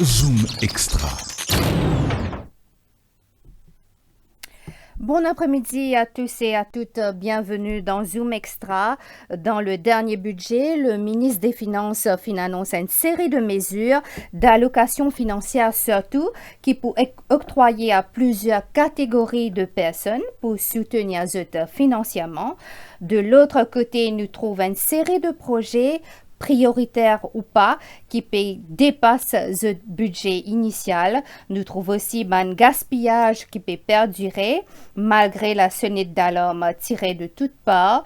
Zoom Extra. Bon après-midi à tous et à toutes. Bienvenue dans Zoom Extra. Dans le dernier budget, le ministre des Finances annonce une série de mesures d'allocation financière surtout qui pour octroyer à plusieurs catégories de personnes pour soutenir eux financièrement. De l'autre côté, nous trouvons une série de projets prioritaire ou pas, qui dépasse le budget initial. Nous trouvons aussi un gaspillage qui peut perdurer malgré la sonnette d'alarme tirée de toutes parts.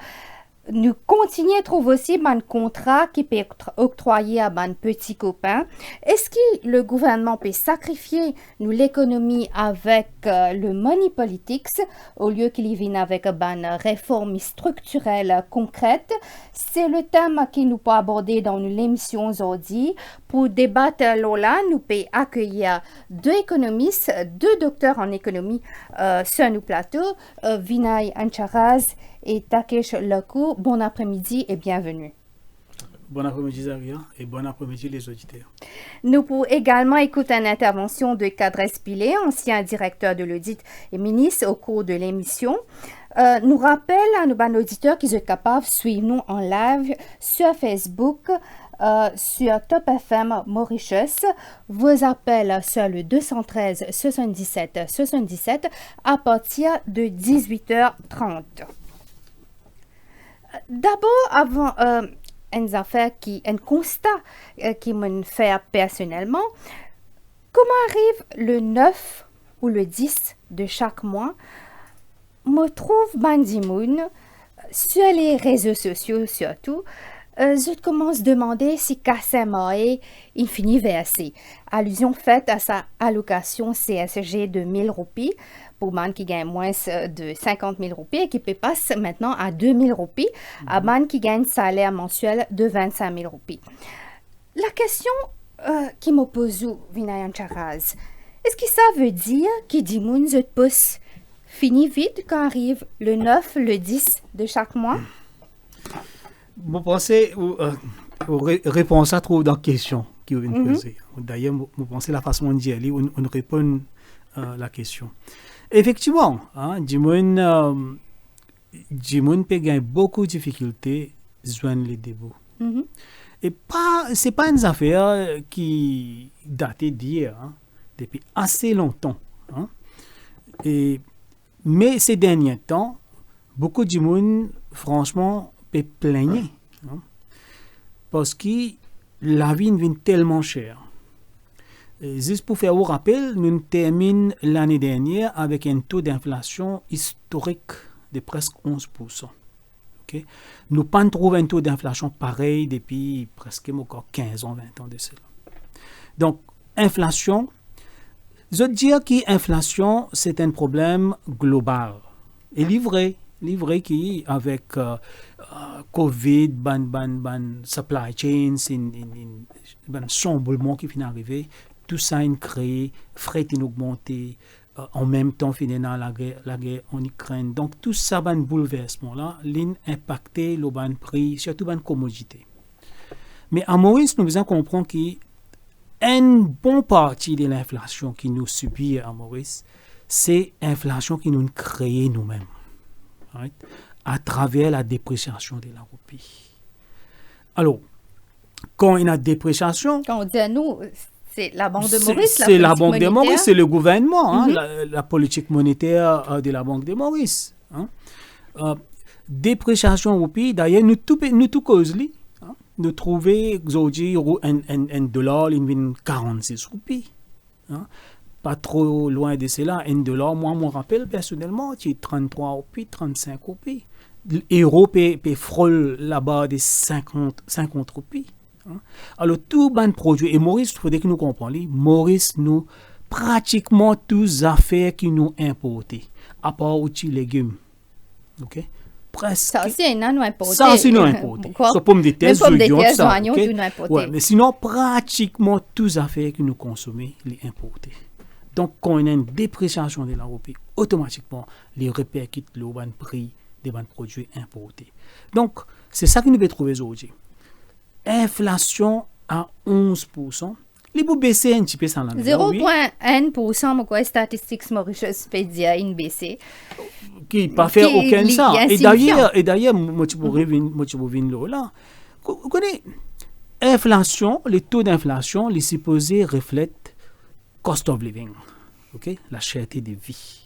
Nous continuons à trouver aussi un contrat qui peut être octroyé à un petit copain. Est-ce que le gouvernement peut sacrifier nous l'économie avec le money politics au lieu qu'il vienne avec une réforme structurelle concrète? C'est le thème que nous peut aborder dans l'émission aujourd'hui. Pour débattre là, nous pouvons accueillir deux économistes, deux docteurs en économie sur nos plateaux, Vinay Ancharaz et Takesh Loku. Bon après-midi et bienvenue. Bon après-midi Zaria et bon après-midi les auditeurs. Nous pouvons également écouter une intervention de Kadres Pilet, ancien directeur de l'audit et ministre au cours de l'émission. Nous rappelle à nos auditeurs qu'ils sont capables de suivre nous en live sur Facebook, sur Top FM Mauritius. Vos appels sur le 213 77 77 à partir de 18h30. D'abord, avant un constat qui me fait personnellement, comment arrive le 9 ou le 10 de chaque mois, me trouve Bandimoun sur les réseaux sociaux surtout, je commence à demander si Kasemae infini versé. Allusion faite à sa allocation CSG de 1000 roupies pour man qui gagne moins de 50 000 roupies et qui peut passer maintenant à 2000 roupies à man qui gagne salaire mensuel de 25 000 roupies. La question qui me pose, Vinay Ancharaz, est-ce que ça veut dire que Dimoun se pousse fini vite quand arrive le 9, le 10 de chaque mois? Vous pensez, réponse à trop dans la question qui vous vient de poser. D'ailleurs, vous pensez la façon dont on répond à la question. Effectivement, Dimoun peut gagner beaucoup de difficultés à joindre les débuts. Et ce n'est pas une affaire qui date d'hier, depuis assez longtemps. Mais ces derniers temps, beaucoup de monde, franchement, peut plaigner. Parce que la vie devient tellement chère. Et juste pour faire un rappel, nous terminons l'année dernière avec un taux d'inflation historique de presque 11%. Okay? Nous ne pas trouvé un taux d'inflation pareil depuis presque encore 15 ans, 20 ans de cela. Donc, inflation, je veux dire que l'inflation, c'est un problème global. Et livré qui, avec Covid, supply chains, chamboulement qui vient d'arriver, tout ça a créé, frais ont augmenté, en même temps, finalement, la guerre en Ukraine. Donc, tout ça, un bouleversement-là, a impacté le prix, surtout les commodités. Mais à Maurice, nous devons comprendre qu'une bonne partie de l'inflation qui nous subit à Maurice, c'est l'inflation qui nous crée nous-mêmes, right? À travers la dépréciation de la roupie. Alors, quand il y a dépréciation... Quand on dit à nous... C'est la Banque de Maurice, c'est la Banque de Maurice, c'est le gouvernement, la politique monétaire de la Banque de Maurice. Dépréciation roupie, d'ailleurs, nous tout cause nous trouver aujourd'hui un dollar, il vient 46 roupies. Pas trop loin de cela, un dollar, moi, je me rappelle personnellement, c'est 33 roupies, 35 roupies. L'euro peut frôler là-bas des 50 roupies. Alors, tout bon produit, et Maurice, il faudrait que nous comprenions, Maurice, nous, pratiquement tous les affaires qui nous importent, à part les légumes. OK? Presque. Ça aussi, nous importé. Ça aussi, nous importé. Ça pommes de terre, mais sinon, pratiquement tous les affaires que nous consommons, les importés. Donc, quand il y a une dépréciation de la roupie, automatiquement, les répercute le bon prix des bons produits importés. Donc, c'est ça que nous devons trouver aujourd'hui. Inflation à 11%, Les beaux baisser un petit peu sans la oui. 0,1% mon quoi statistiques Mauritius pédia une baissé. Qui pas faire aucun ça. Et d'ailleurs, moi tu pourrais venir là. Vous connaissez, inflation, les taux d'inflation, les supposés reflètent cost of living, ok, la cherté de vie.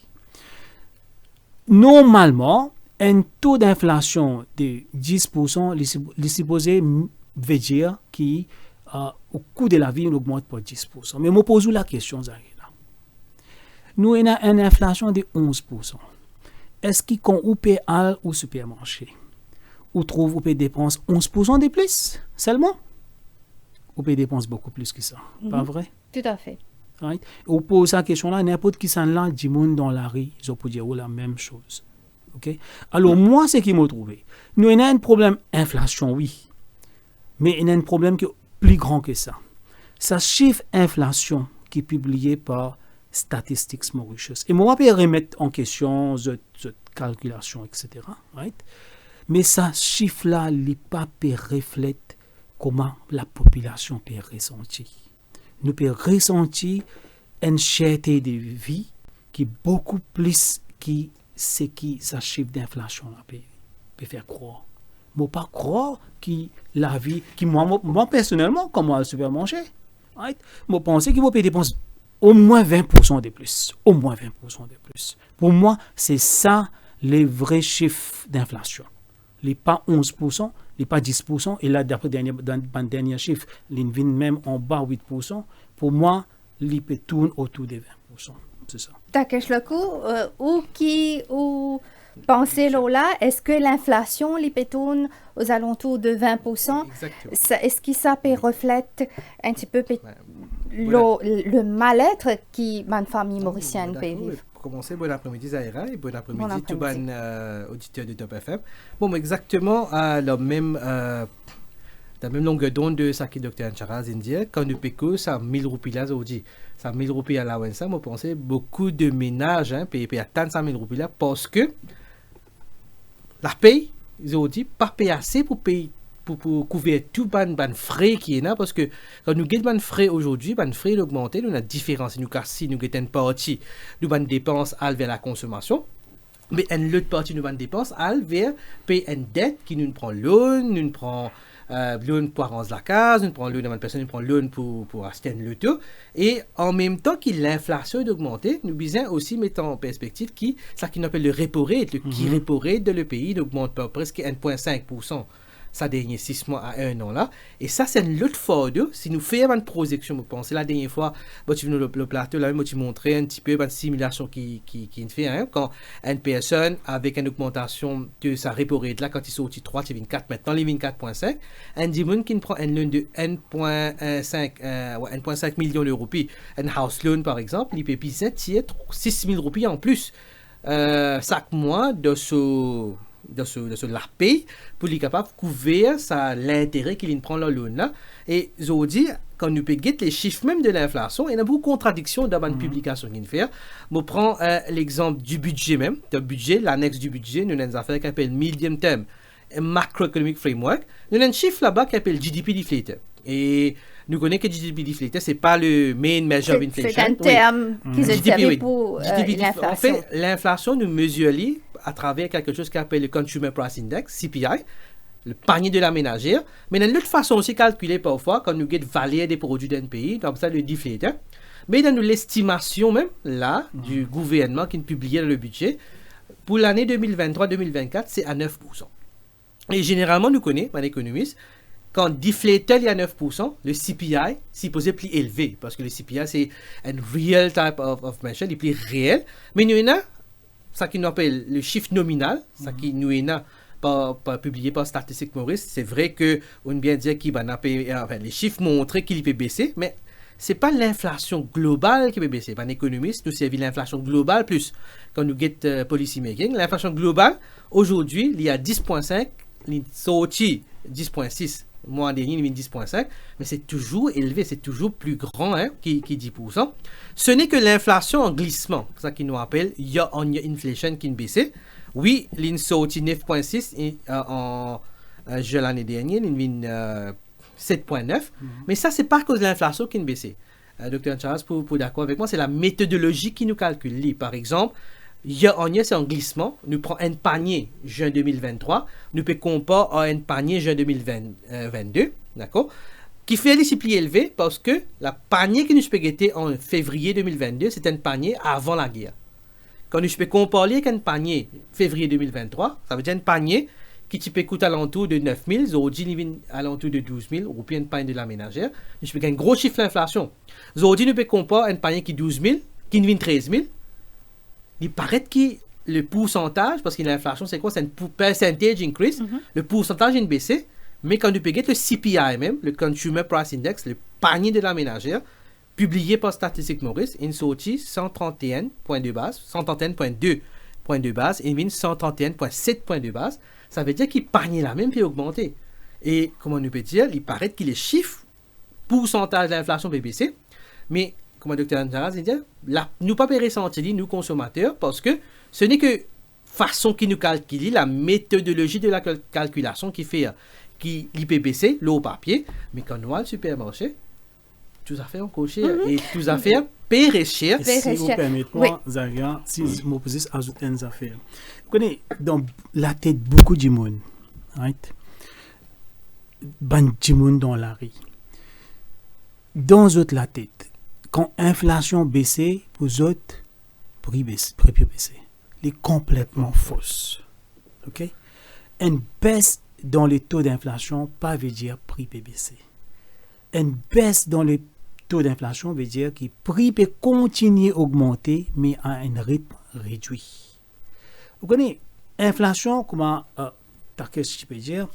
Normalement, un taux d'inflation de 10%, les supposés veut dire qu'au coût de la vie, on augmente par 10%. Mais moi pose la question, Zahira. Nous avons une inflation de 11%. Est-ce qu'on peut aller au supermarché? On trouve qu'on peut dépenser 11% de plus seulement? On peut dépenser beaucoup plus que ça. Pas vrai? Tout à fait. Right? On pose la question-là, n'importe qui s'en là, du monde dans la rue, ils peuvent dire la même chose. Okay? Alors, moi, c'est ce qui m'a trouvé. Nous avons un problème d'inflation, oui. Mais il y a un problème qui est plus grand que ça. Ça chiffre inflation qui est publié par Statistics Mauritius. Et moi, je peux remettre en question cette calculation, etc. Right? Mais ça chiffre-là, il pas reflète comment la population peut ressentir. Nous pouvons ressentir une cherté de vie qui est beaucoup plus que ce qui ça chiffre d'inflation peut faire croire. Je ne peux pas croire que la vie, que moi personnellement, comme moi, je supermarché, right? Je pense qu'il faut dépenser au moins 20% de plus. Au moins 20% de plus. Pour moi, c'est ça les vrais chiffres d'inflation. Les pas 11%, les pas 10%, et là, d'après le dernier chiffre, les vient même en bas 8%. Pour moi, les peut tourner autour de 20%. C'est ça. Takesh Loku, ou pensez là, est-ce que l'inflation les peut tourner aux alentours de 20%? Est-ce que ça peut reflète un petit peu le mal-être qui ma famille mauricienne peut vivre? Pour commencer, bon après-midi Zahira et bon après-midi tout bon auditeur de Top FM. Bon, exactement à la même longueur d'onde de ce que Dr. Ancharaz India, quand nous payons ça 1000 roupies là aujourd'hui, ça 1000 roupies à la Wensa, moi pensais beaucoup de ménages payent à 100 000 roupies là parce que la paye, ils ont dit pas payer assez pour payer pour couvrir tout ban frais qui est là parce que quand nous gagnons ban frais aujourd'hui, ban frais augmenté, nous avons différence nous si nous gagnons une partie nous ban dépenses vers la consommation. Mais une autre partie de nos dépenses, elle vers payer une dette qui nous prend loan, nous prend loan pour arranger la case, nous prend loan à une personne, nous prend loan pour acheter un loto. Et en même temps que l'inflation est augmentée, nous besoin aussi mettre en perspective ça qu'on appelle le repo rate, qui repo rate de le pays augmente par presque 1,5%. Ça dernier 6 mois à 1 an là. Et ça, c'est une autre fois. Si nous faisons une projection, je pense, la dernière fois, tu venais le plateau, là, tu montrais un petit peu une simulation qui fait, quand une personne avec une augmentation de sa repo rate là, quand il sortit 3, c'est 24, maintenant les 24,5, un dimanche qui prend un loan de 1,5 million d'euros, puis un house loan par exemple, il peut payer 6 000 roupies en plus chaque mois de ce l'ARPE pour les capables de couvrir l'intérêt qu'il prend la loan là. Et je vous dis, quand nous payons les chiffres même de l'inflation, il y a beaucoup de contradictions dans une publication qu'il fait. Je prends l'exemple du budget même. Le budget, l'annexe du budget, nous avons une affaire qui s'appelle Medium Term Macroeconomic Framework. Nous avons un chiffre là-bas qui s'appelle GDP Deflator. Et nous connaissons que GDP Deflator, ce n'est pas le main measure of inflation. C'est un terme qui se servait pour l'inflation. En fait, l'inflation, nous mesurons à travers quelque chose qu'on appelle le Consumer Price Index, CPI, le panier de la ménagère. Mais d'une autre façon aussi calculée parfois, quand nous avons valeur des produits d'un pays, comme ça le deflator. Mais dans l'estimation même, là, du gouvernement qui publiait dans le budget, pour l'année 2023-2024, c'est à 9%. Et généralement, nous connaissons, un économiste, quand deflator il y a 9%, le CPI c'est supposé plus élevé, parce que le CPI c'est un real type of measure, il est plus réel. Mais nous avons ça qui nous appelle le chiffre nominal, ça qui nous est pas publié par Statistics Maurice. C'est vrai que on bien dire qu'il va les chiffres montrent qu'il peut baisser, mais c'est pas l'inflation globale qui peut baisser. Un économiste nous servi l'inflation globale plus quand nous get policy making. L'inflation globale aujourd'hui il y a 10,5, il sorti 10,6. Mois dernier, il y a 10,5, mais c'est toujours élevé, c'est toujours plus grand qui 10%. Ce n'est que l'inflation en glissement, c'est ça qu'ils nous appellent year-on-year inflation qui baisse. Oui, il sorti 9,6 en juin l'année dernière, il vient 7,9. Mais ça, c'est pas à cause de l'inflation qui a baissé. Dr. Charles, pour d'accord avec moi, c'est la méthodologie qui nous calcule. Par exemple, year on year, c'est un glissement. Nous prenons un panier juin 2023, nous pouvons comparer à un panier juin 2022, d'accord, qui fait les plus élevé parce que la panier que nous avons en février 2022, c'est un panier avant la guerre. Quand nous pouvons comparer avec un panier février 2023, ça veut dire un panier qui peut coûter alentour de 9 000, aujourd'hui alentour de 12 000, ou bien un panier de la ménagère. Nous avons un gros chiffre d'inflation. Aujourd'hui, nous pouvons comparer un panier qui est 12 000, qui vient 13 000. Il paraît que le pourcentage, parce que l'inflation, c'est quoi? C'est un percentage increase. Le pourcentage est baissé, mais quand nous payons le CPI même, le Consumer Price Index, le panier de la ménagère, publié par Statistique Maurice, il sortit 131 points de base, 131,2 points de base, et 131,7 points de base. Ça veut dire qu'il panier la même puis augmenté. Et comment nous peut dire, il paraît que les chiffres, pourcentage de l'inflation peut baisser, mais comme le Dr. Charaz dit, nous pas ressentir, nous consommateurs, parce que ce n'est que façon qui nous calcule, la méthodologie de la calculation qui fait qui l'IPBC, l'eau papier, mais quand nous allons au supermarché, tout à fait en coché et tout à fait payer cher. Si vous permettez-moi, Zaria, si je m'oppose à ajouter une affaire. Vous connaissez, dans la tête, beaucoup de monde, right? De monde dans la rue. Dans la tête, quand l'inflation baissait, pour les autres, prix baissait. Elle est complètement fausse. OK? Une baisse dans les taux d'inflation, pas veut dire prix peut baisser. Une baisse dans les taux d'inflation veut dire que le prix peut continuer à augmenter, mais à un rythme réduit. Vous connaissez, l'inflation, comment, qu'est-ce que je peux dire,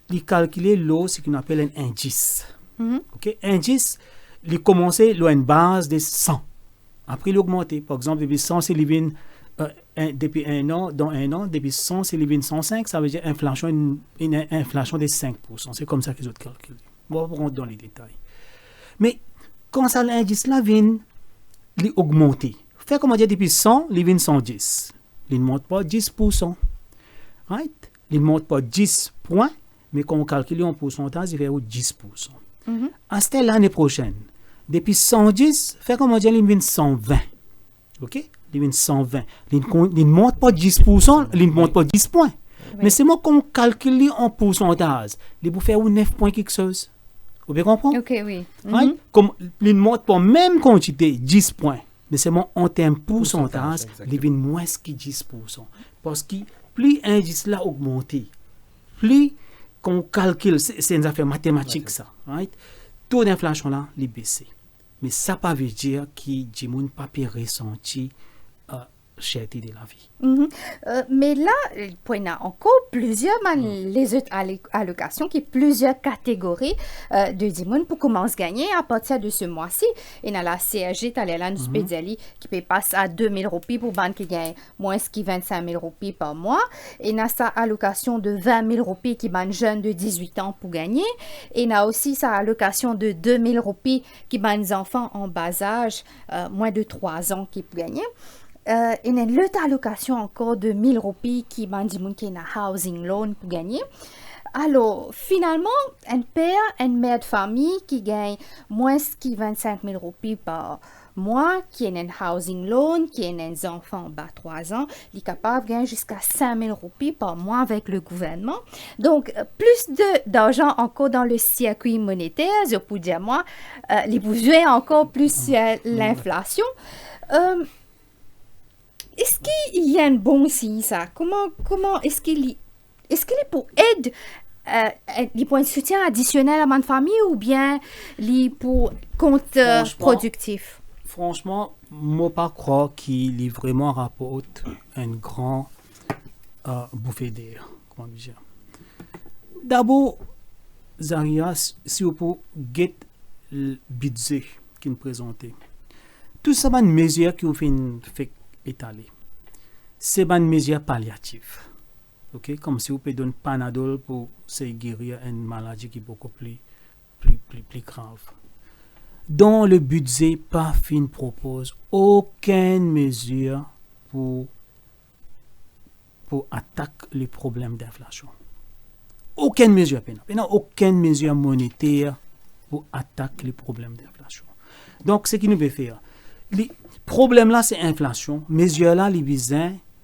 il calcule l'eau, ce qu'on appelle un indice. Okay? Indice, il commence à une base de 100. Après, il augmente. Par exemple, depuis 100, c'est depuis un an, dans un an, depuis 100, c'est 105, ça veut dire une inflation de 5%. C'est comme ça qu'ils ont calculé. On va rentrer dans les détails. Mais quand ça, l'indice là vient augmenter. Fait comment dire, depuis 100, il vient 110. Il ne monte pas 10%. Right? Il ne monte pas 10 points, mais quand on calcule en pourcentage, il fait 10%. À cette l'année prochaine, depuis 110, fait comment dire, il vient 120. OK? Il vient 120. Il ne monte pas 10%, il ne monte pas 10 points. Oui. Mais c'est moi qu'on calcule en pourcentage. Il peut faire 9 points quelque chose. Vous pouvez comprendre? OK, oui. Right? Comme il ne monte pas même quantité, 10 points. Mais c'est moi en termes pourcentage, il vient moins que 10%. Parce que plus l'indice là augmente, plus qu'on calcule, c'est une affaire mathématique ça. Right? Taux d'inflation là, il baisse. Mais ça ne veut pas dire qu'il n'y a pas de ressenti cherté de la vie. Mais là, il y a encore plusieurs les autres allocations qui plusieurs catégories de dimoun pour commencer à gagner à partir de ce mois-ci. Il y a la CSG, qui peut passer à 2 000 roupies pour banque qui gagne moins que 25 000 roupies par mois. Il y a sa allocation de 20 000 roupies qui ban jeunes de 18 ans pour gagner. Il y a aussi sa allocation de 2 000 roupies qui ban les enfants en bas âge, moins de 3 ans qui pour gagner. Il y a une autre allocation encore de 1 000 roupies qui m'a dit qu'il y a un housing loan pour gagner. Alors, finalement, un père, une mère de famille qui gagne moins que 25 000 roupies par mois, qui a un housing loan, qui a un enfant bas 3 ans, il est capable de gagner jusqu'à 5 000 roupies par mois avec le gouvernement. Donc, plus d'argent encore dans le circuit monétaire, je peux dire moi, les besoins encore plus l'inflation. Est-ce qu'il y a un bon signe ça? Comment est-ce qu'il est pour aide, pour un soutien additionnel à ma famille ou bien pour compte productif? Franchement, moi pas croire qu'il est vraiment rapporte un grand bouffée d'air. Comment dire? D'abord, Zaria, si vous pouvez get le budget qui nous présentait, tout ça, c'est une mesure qui vous fait étalé. C'est une mesure palliative. Okay? Comme si vous pouvez donner Panadol pour se guérir une maladie qui est beaucoup plus grave. Dans le budget, PAFI ne propose aucune mesure pour attaquer les problèmes d'inflation. aucune mesure, aucune mesure monétaire pour attaquer les problèmes d'inflation. Donc, ce qui nous fait faire, le problème là, c'est l'inflation. Mesure là, les visent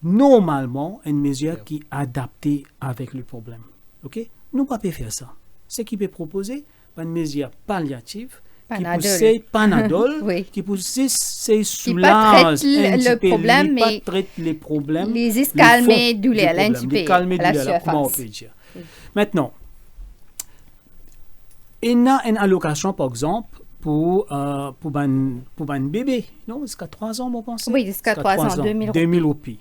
normalement une mesure qui est adaptée avec le problème. Ok? Nous ne pouvons pas faire ça. Ce qui peut proposer, une mesure palliative, Panadol, oui. qui soulage le problème, mais traite les problèmes, les calmer douleur, comment on peut dire. Oui. Maintenant, il y a une allocation, par exemple, pour un bébé, non, jusqu'à 3 ans, on pense. Oui, jusqu'à 3 ans, 2000 roupies.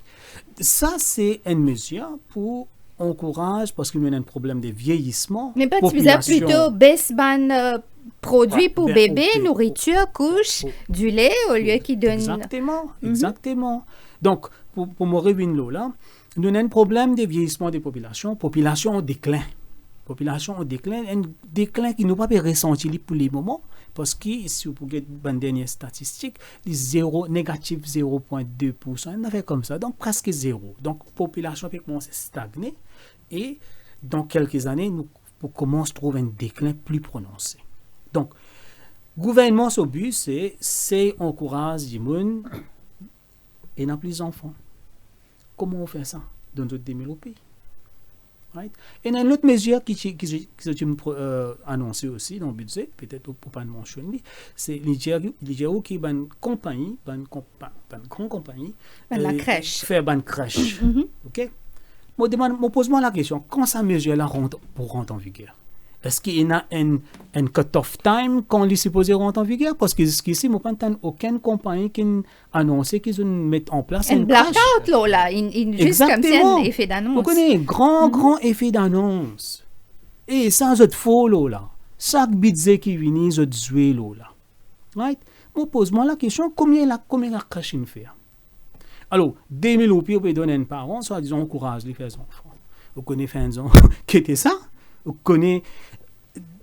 Ça, c'est une mesure pour encourager, parce qu'il y a un problème de vieillissement. Mais pas plutôt baisse produits pour bébé, nourriture, couche, du lait, au lieu qu'ils donnent... Exactement. Donc, pour me revenir là, nous avons un problème de vieillissement des populations. Population en déclin. Un déclin qui n'a pas été ressenti pour les moments, parce que, si vous regardez une dernière statistique, négatif 0,2%, on a fait comme ça, donc presque zéro. Donc, la population peut commencer à stagner, et dans quelques années, nous commençons à trouver un déclin plus prononcé. Donc, le gouvernement, son but, c'est encourager les gens et n'a plus d'enfants. Comment on fait ça dans d'autres pays? Right? Et il y a une autre mesure qui est annoncée aussi dans le budget, peut-être pour ne pas le mentionner, c'est l'Igéo qui est une compagnie, une grande compagnie, la crèche. Faire une crèche. OK? Je pose la question, quand cette mesure-là rentre en vigueur? Est-ce qu'il y a un cut-off time quand il est supposé rentrer en vigueur? Parce que jusqu'ici, je n'ai pas aucune compagnie qui a annoncé qu'ils vont mettre en place une crèche. blackout, là, juste comme ça, un effet d'annonce. Vous connaissez un grand effet d'annonce. Et ça, c'est faux, là. Chaque budget qui vient, c'est joué, là. Right? Je pose la question, combien la crèche fait? Alors, 2000 roupies, on peut donner à un parent, soit disons, encourage les enfants. Vous connaissez un enfant qui était ça? Vous connaissez,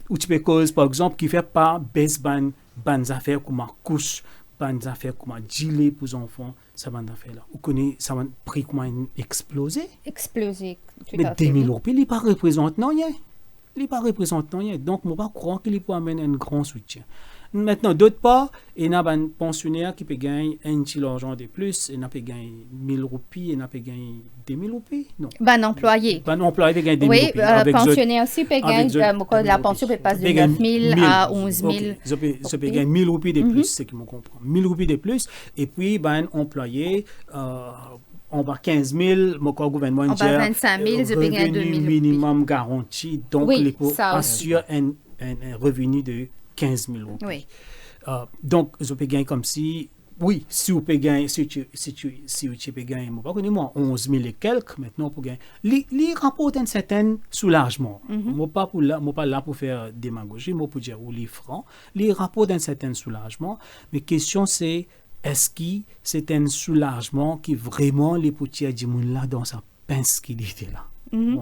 ou tu peux cause, par exemple, qui fait pas baisse ban affaires comme ma couche, ban affaires comme ma gilet pour les enfants, ça ban affaires là. Vous connaissez, ça va prix comment exploser? Exploser. Mais 2000 roupies, il n'est pas représentant rien. Donc, je ne peux pas croire qu'il peut amener un grand soutien. Maintenant, d'autre part, il y a un pensionnaire qui peut gagner un petit argent de plus, il peut gagner 1000 roupies, il peut gagner 2000 roupies. Non. Employé. Employé peut gagner 2000 roupies. Oui, pensionnaire aussi peut gagner, la pension peut passer de 9 000 à 11 000. Ça peut gagner 1000 roupies de plus, c'est ce que je comprends. 1000 roupies de plus, et puis, employé, on va 15 000, mon gouvernement on va 25 000, je peux gagner 2 000 minimum garanti, donc oui, il assure un revenu de 15 000 roupies. Oui. Donc, je peux gagner comme si, oui, si vous pouvez gagner, si tu peux gagner, je ne sais pas, 11 000 et quelques, maintenant, pour gagner. Les rapportent un certain soulagement. Je ne suis pas là pour faire démagogie, je pour dire, ou les francs. Les rapportent un certain soulagement. Mais la question, c'est, est-ce que c'est un soulagement qui vraiment les poutiers du monde là dans sa pince qu'il était là? Je ne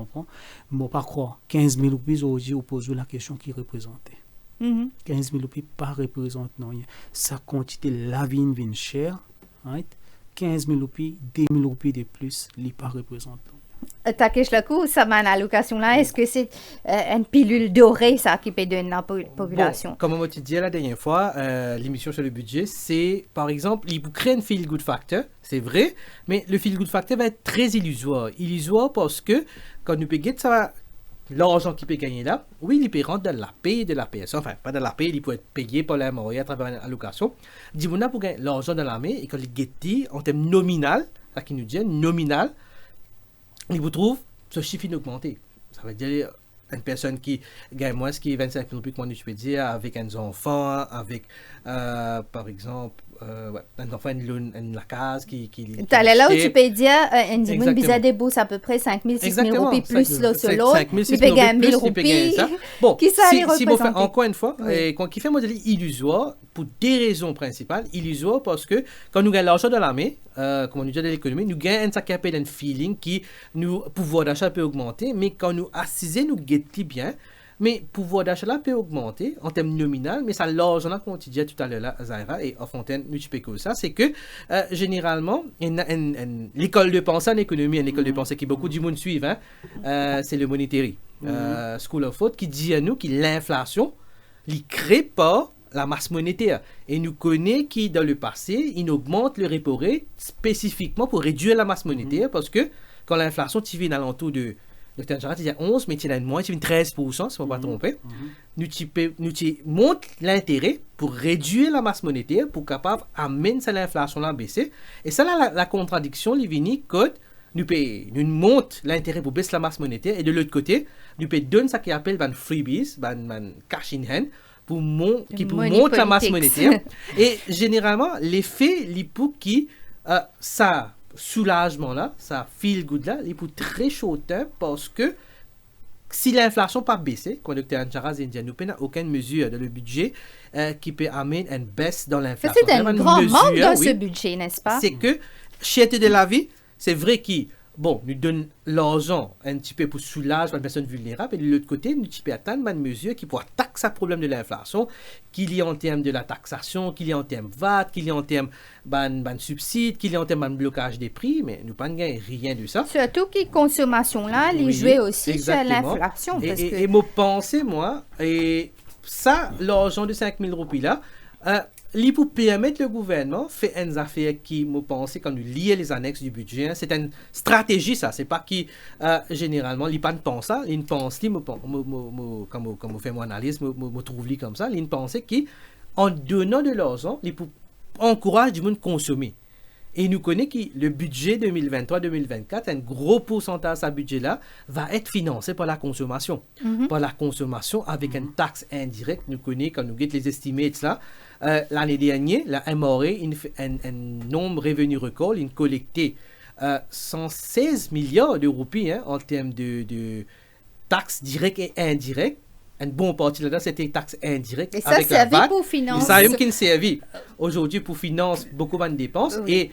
peux pas croire. 15 000 roupies, aujourd'hui, vous posez la question qui représentait. 15 000 roupies pas représente rien. Ça quantité la vie vient cher. Right? 15 000 roupies, 10 000 roupies de plus, il pas représente rien. Takesh Lakou, ça m'a une allocation là. Est-ce que c'est une pilule dorée ça qui peut donner à la population? Bon, comme on t'a dit la dernière fois, l'émission sur le budget, c'est par exemple, il vous crée un feel good factor, c'est vrai, mais le feel good factor va être très illusoire. Illusoire parce que quand nous payons, ça va. L'argent qu'il peut gagner là, oui, il peut rentrer dans la paye de la PS. Enfin, pas dans la paye, il peut être payé par la MRE à travers une allocation. Dis-moi, pour gagner l'argent dans l'armée, et quand il gagne en termes nominal, ça qui nous dit nominal, il vous trouve ce chiffre inaugmenté. Ça veut dire une personne qui gagne moins, ce qui est 25 000 plus, comment tu peux dire, avec un enfant, avec, par exemple, un enfant, une la case qui t'allais là où tu peux dire, un dimanche bizarre des bourses à peu près 5 000, 6 000 roupies plus le solo, il peut gagner 1000 roupies. Bon, qui ça allait si on fait encore une fois, oui. Quand il fait un modèle illusoire, pour des raisons principales, illusoire parce que quand nous gagnons l'argent dans l'armée, comme on nous dit dans l'économie, nous gagnons un feeling qui nous pouvoir d'achat peut augmenter, mais quand nous assisons, nous guettons bien. Mais pouvoir d'achat là peut augmenter en termes nominal, mais ça l'argent là qu'on disait tout à l'heure là, Zahra et Fontaine nous expliquent ça, c'est que généralement l'école de pensée en économie, une école de pensée qui beaucoup du monde suivent, c'est le monétaire. School of Thought, qui dit à nous que l'inflation ne crée pas la masse monétaire. Et nous connaissons qui, dans le passé, il augmente le repo rate spécifiquement pour réduire la masse monétaire, parce que quand l'inflation vient à l'entour de Dr. Charaz, il y a 11, mais il y a moins, il y a 13%, si je ne me trompe pas. Nous monte l'intérêt pour réduire la masse monétaire, pour capable amener l'inflation à baisser. Et ça, la contradiction, les vini, quand nous monte l'intérêt pour baisser la masse monétaire, et de l'autre côté, nous donner ce qu'on appelle un freebies, un cash in hand, pour monter la masse monétaire. Et généralement, l'effet, qui ça soulagement là, ça feel good là, il est très short terme, parce que si l'inflation n'a pas baissé, quand le Dr. Charaz n'a aucune mesure dans le budget qui peut amener une baisse dans l'inflation. C'est un grand manque dans ce budget, n'est-ce pas? C'est que, cherté de la vie, c'est vrai qu'il nous donne l'argent un petit peu pour soulager une personne vulnérable, et de l'autre côté, nous peux atteindre une mesure qui pourra taxer le problème de l'inflation, qu'il y ait en termes de la taxation, qu'il y ait en termes VAT, qu'il y ait en termes de subsides, qu'il y ait en termes de blocage des prix, mais nous ne pas gagner rien de ça. Surtout que consommation là, les jouer aussi sur l'inflation. Et moi, pensez, et ça, l'argent de 5 000 roupies là, pour permettre le gouvernement fait une affaire qui me pense quand nous lions les annexes du budget, c'est une stratégie ça, c'est pas qui généralement il pas pense ça, il pense comme on fait mon analyse, me trouve comme ça, il pense qui en donnant de l'argent, il encourage du monde à consommer. Et nous connaissons que le budget 2023-2024, un gros pourcentage de ce budget-là va être financé par la consommation. Par la consommation avec une taxe indirecte. Nous connaissons, quand nous guettons les estimates là, l'année dernière, la MRA, un nombre revenu record, il a collecté 116 milliards de roupies en termes de taxes directes et indirectes. Une bonne partie là-dedans, c'était taxes indirectes. Et ça servait pour financer. Ça a même qui servi aujourd'hui pour financer beaucoup de dépenses. Oui. Et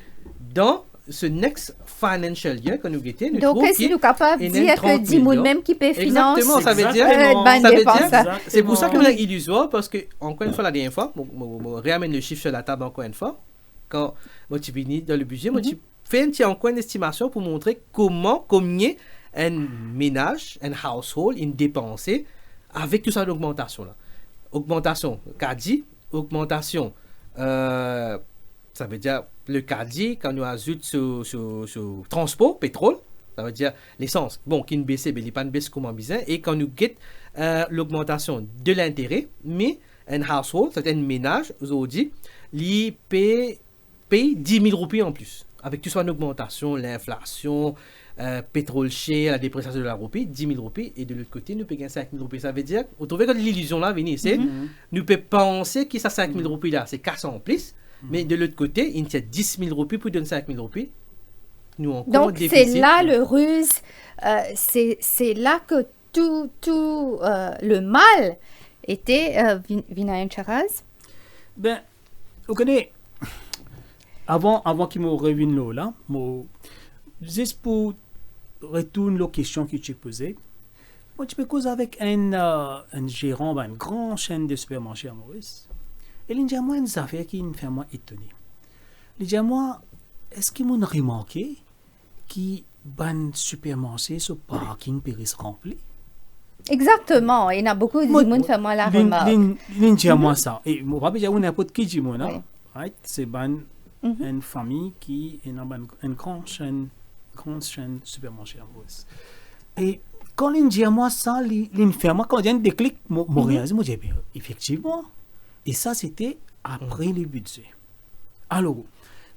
dans ce next financial year que nous guettons, nous donc, est-ce que nous sommes capables de dire que 10 000 même qui peut financer? Exactement, ça veut dire, c'est pour ça que c'est illusoire, parce que, encore une fois, la dernière fois, je ramène le chiffre sur la table encore une fois, quand je suis venu dans le budget, je fais encore une estimation pour montrer combien un ménage, un household, une dépensée avec tout ça d'augmentation là. Augmentation caddie, augmentation ça veut dire le caddie quand nous ajoute sur transport, pétrole, ça veut dire l'essence. Bon, qui ne baisse, mais il n'est pas une baisse comme un bizarre. Et quand nous guette l'augmentation de l'intérêt, mais un household, c'est un ménage aujourd'hui, il paye 10 000 roupies en plus. Avec tout ça, l'augmentation, l'inflation, pétrole cher, la dépréciation de la roupie, 10 000 roupies, et de l'autre côté, nous payons 5 000 roupies. Ça veut dire, vous trouvez que l'illusion là, c'est nous pouvons penser que ça 5 000 roupies là, c'est 400 en plus, mais de l'autre côté, il y a 10 000 roupies pour donner 5 000 roupies. Nous encore donc, c'est là le ruse, c'est là que tout le mal était, Vinay Charaz? Ben, vous connaissez, avant qu'il me revienne là, juste pour retourner aux questions que tu posais, moi, je peux causer avec un gérant d'une grande chaîne de supermarchés à Maurice. Et il dit à moi une affaire qui me fait moi étonner. Il dit à moi, est-ce qu'il m'a remarqué que supermarché ce parking peut se remplir? Exactement, il y a beaucoup de gens qui font moi la remarque. Il dit à moi ça. Et je ne sais pas n'importe qui dit moi, right? C'est une famille qui est dans une grande chaîne supermarché à Maurice. Et quand il dit à moi ça, il me fait moi, quand il y a un déclic, je réalise, je dis effectivement. Et ça, c'était après le budget. Alors,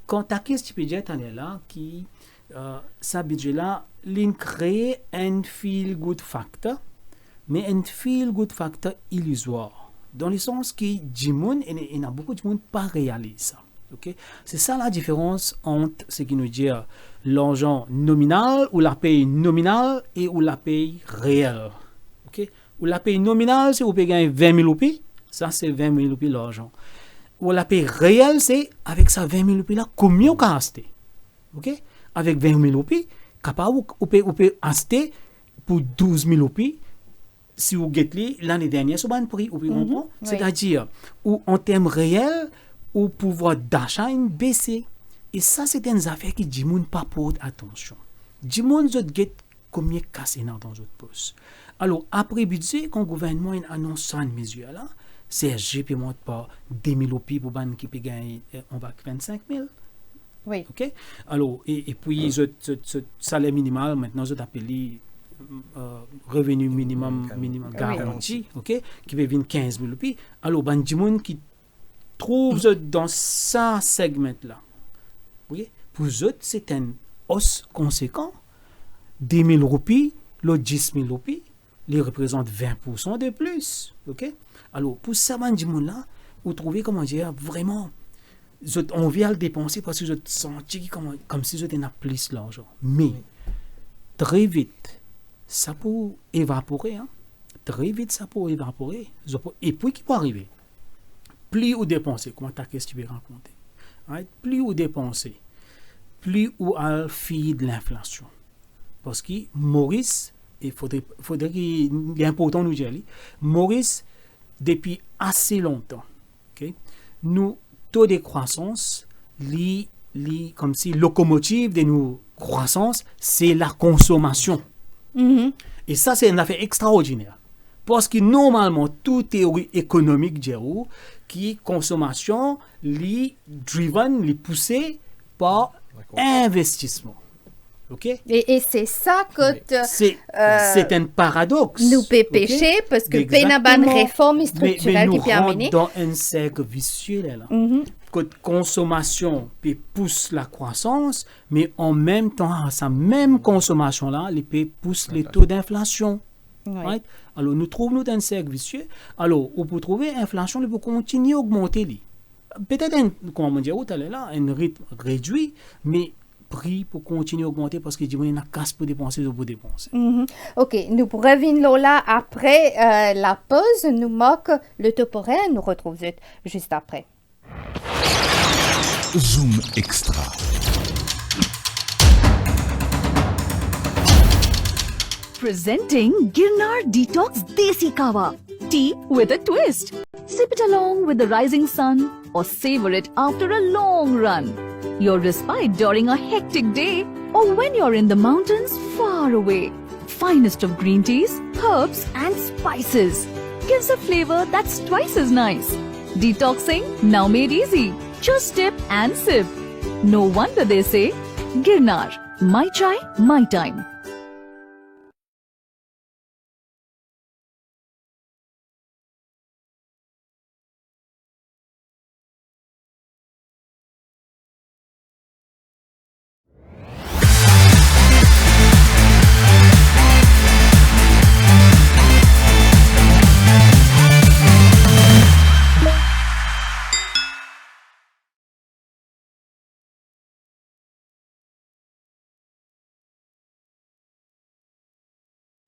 quand tu as ce budget là, ce budget-là, il crée un feel-good factor, mais un feel-good factor illusoire. Dans le sens que il y a beaucoup de monde qui ne réalisent ça. Okay? C'est ça la différence entre ce qui nous dit l'argent nominal ou la paye nominale et ou la paye réelle. Okay? Ou la paye nominale, c'est vous payez 20 000 roupies. Ça, c'est 20 000 roupies l'argent. Ou la paye réelle, c'est avec ça 20 000 roupies là, combien on peut acheter. Okay? Avec 20 000 roupies, capable vous pouvez acheter pour 12 000 roupies. Si vous guettez l'année dernière, c'est un prix, c'est-à-dire, ou en termes réels, ou pouvoir d'achat est baissé. Et ça, c'est une affaire qui dit moun pas porte attention. Dit moun zot get combien cassé dans votre poste. Alors, après budget, quand le gouvernement annonce une mesure là, CSG peut monter par 2 000 roupies pour ban qui peut gagner, on va 25 000. Oui. OK? Alors, et puis, ce salaire minimal, maintenant, je t'appelle revenu minimum garanti, OK? Qui peut venir 15 000 roupies. Alors, ban du monde qui trouve dans ce segment-là. Okay? Pour eux, c'est un hausse conséquent. 10 000 roupies, l'autre 10 000 roupies, les représentent 20% de plus. Okay? Alors, pour ça, là, vous trouvez, comment dire, vraiment, on vient le dépenser parce que je sens comme si j'étais plus l'argent. Mais, très vite, ça peut évaporer. Hein? Très vite, ça peut évaporer. Et puis, qui peut arriver? Plus vous dépensez, comment ta question tu veux raconter? Right? Plus vous dépensez, plus vous allez de l'inflation. Parce que Maurice, il faudrait qu'il est important de nous dire, Maurice, depuis assez longtemps, okay, nous, taux de croissance, comme si locomotive de nos croissances, c'est la consommation. Mm-hmm. Et ça, c'est une affaire extraordinaire. Parce que normalement, toute théorie économique dit qui consommation, driven, poussée par investissement. Okay? Et c'est ça que c'est un paradoxe. Nous peut pécher parce que une réforme structurelle qui peut amener dans un cercle vicieux là. Mm-hmm. Que consommation peut pousser la croissance, mais en même temps, sa même consommation là, elle peut pousser les taux d'inflation. Oui. Right? Alors, nous trouvons dans un cercle vicieux. Alors, on peut trouver l'inflation, elle peut continuer à augmenter. Peut-être, comment dire, un rythme réduit, mais prix pour continuer à augmenter parce que il y a une casse pour dépenser, pour dépenser. Mm-hmm. OK, nous revenons là après la pause. Nous moque le toporaire. Nous retrouvons juste après. Zoom Extra. Presenting Girnar Detox Desi Kawa. Tea with a twist. Sip it along with the rising sun or savor it after a long run. Your respite during a hectic day or when you're in the mountains far away. Finest of green teas, herbs and spices. Gives a flavor that's twice as nice. Detoxing now made easy. Just dip and sip. No wonder they say, Girnar, my chai, my time.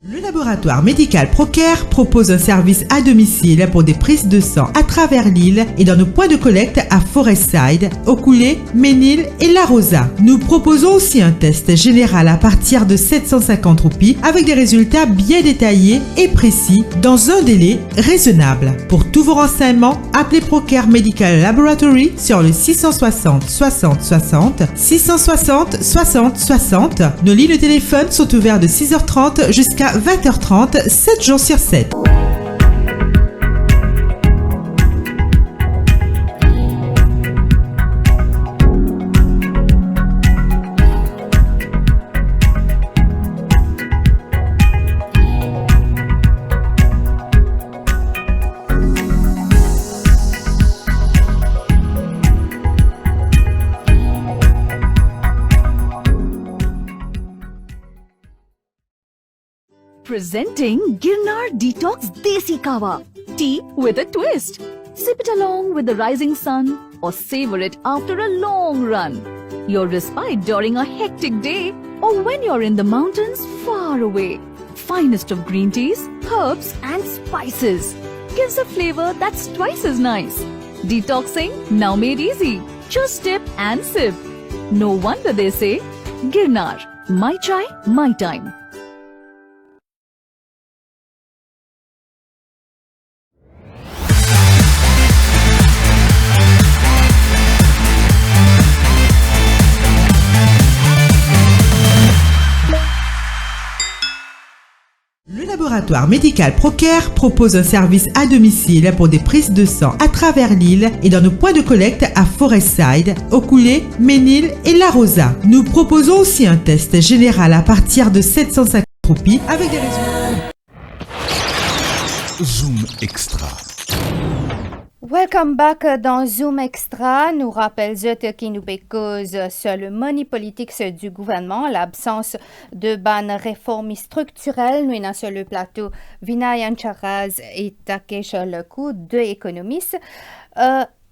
Le laboratoire médical Procare propose un service à domicile pour des prises de sang à travers l'île et dans nos points de collecte à Forestside, Okoulé, Ménil et La Rosa. Nous proposons aussi un test général à partir de 750 roupies avec des résultats bien détaillés et précis dans un délai raisonnable. Pour tous vos renseignements, appelez Procare Medical Laboratory sur le 660 60 60 660 60 60. Nos lignes de téléphone sont ouvertes de 6h30 jusqu'à 20h30, 7 jours sur 7. Presenting Girnar Detox Desi Kawa. Tea with a twist. Sip it along with the rising sun or savor it after a long run. Your respite during a hectic day or when you're in the mountains far away. Finest of green teas, herbs and spices. Gives a flavor that's twice as nice. Detoxing now made easy. Just dip and sip. No wonder they say, Girnar, my chai, my time. laboratoire médical Procare propose un service à domicile pour des prises de sang à travers l'île et dans nos points de collecte à Forestside, Okoulé, Ménil et La Rosa. Nous proposons aussi un test général à partir de 750 roupies avec des résultats. Zoom Extra. Welcome back dans Zoom Extra. Nous rappelons qui nous cause sur le money politics du gouvernement, l'absence de bonnes réformes structurelles. Nous sommes sur le plateau Vinay Ancharaz et Takesh Lekou, deux économistes.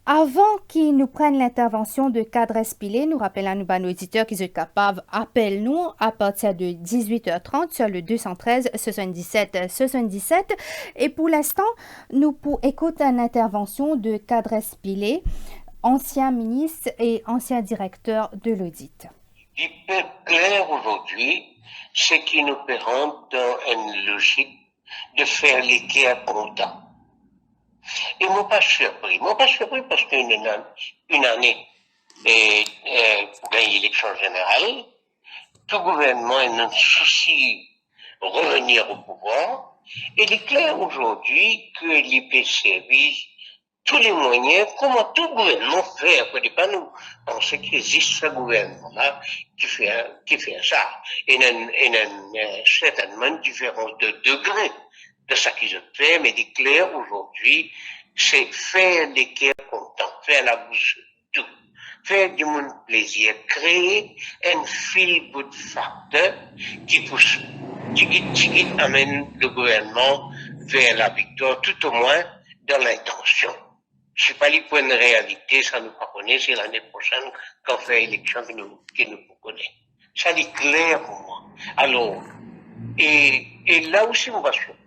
Avant qu'ils nous prennent l'intervention de Cadre Espilé, nous rappelons à nos auditeurs qu'ils sont capables appelle-nous à partir de 18h30 sur le 213 77 77. Et pour l'instant, nous pour écouter une intervention de Cadre Espilé, ancien ministre et ancien directeur de l'audit. Il peut clair aujourd'hui, ce qui nous permet dans une logique de faire l'équerre content. Et moi pas surpris parce qu'une année pour gagner l'élection générale, tout gouvernement a un souci de revenir au pouvoir. Et il est clair aujourd'hui que l'IP servir tous les moyens, comment tout gouvernement fait. Après, il ne pas nous penser qu'il existe ce gouvernement-là qui fait ça. Et il y a certainement une différence de degré de ça qu'ils ont fait, mais il est clair aujourd'hui, c'est faire des cœurs contents, faire la bouche tout, faire du monde plaisir, créer un fil bout de facteur qui pousse, qui amène le gouvernement vers la victoire, tout au moins dans l'intention. Je sais pas les points de réalité, ça nous pas connaît, c'est l'année prochaine qu'on fait l'élection qui nous connaît. Ça est clair pour moi. Alors, et là aussi on va surprendre.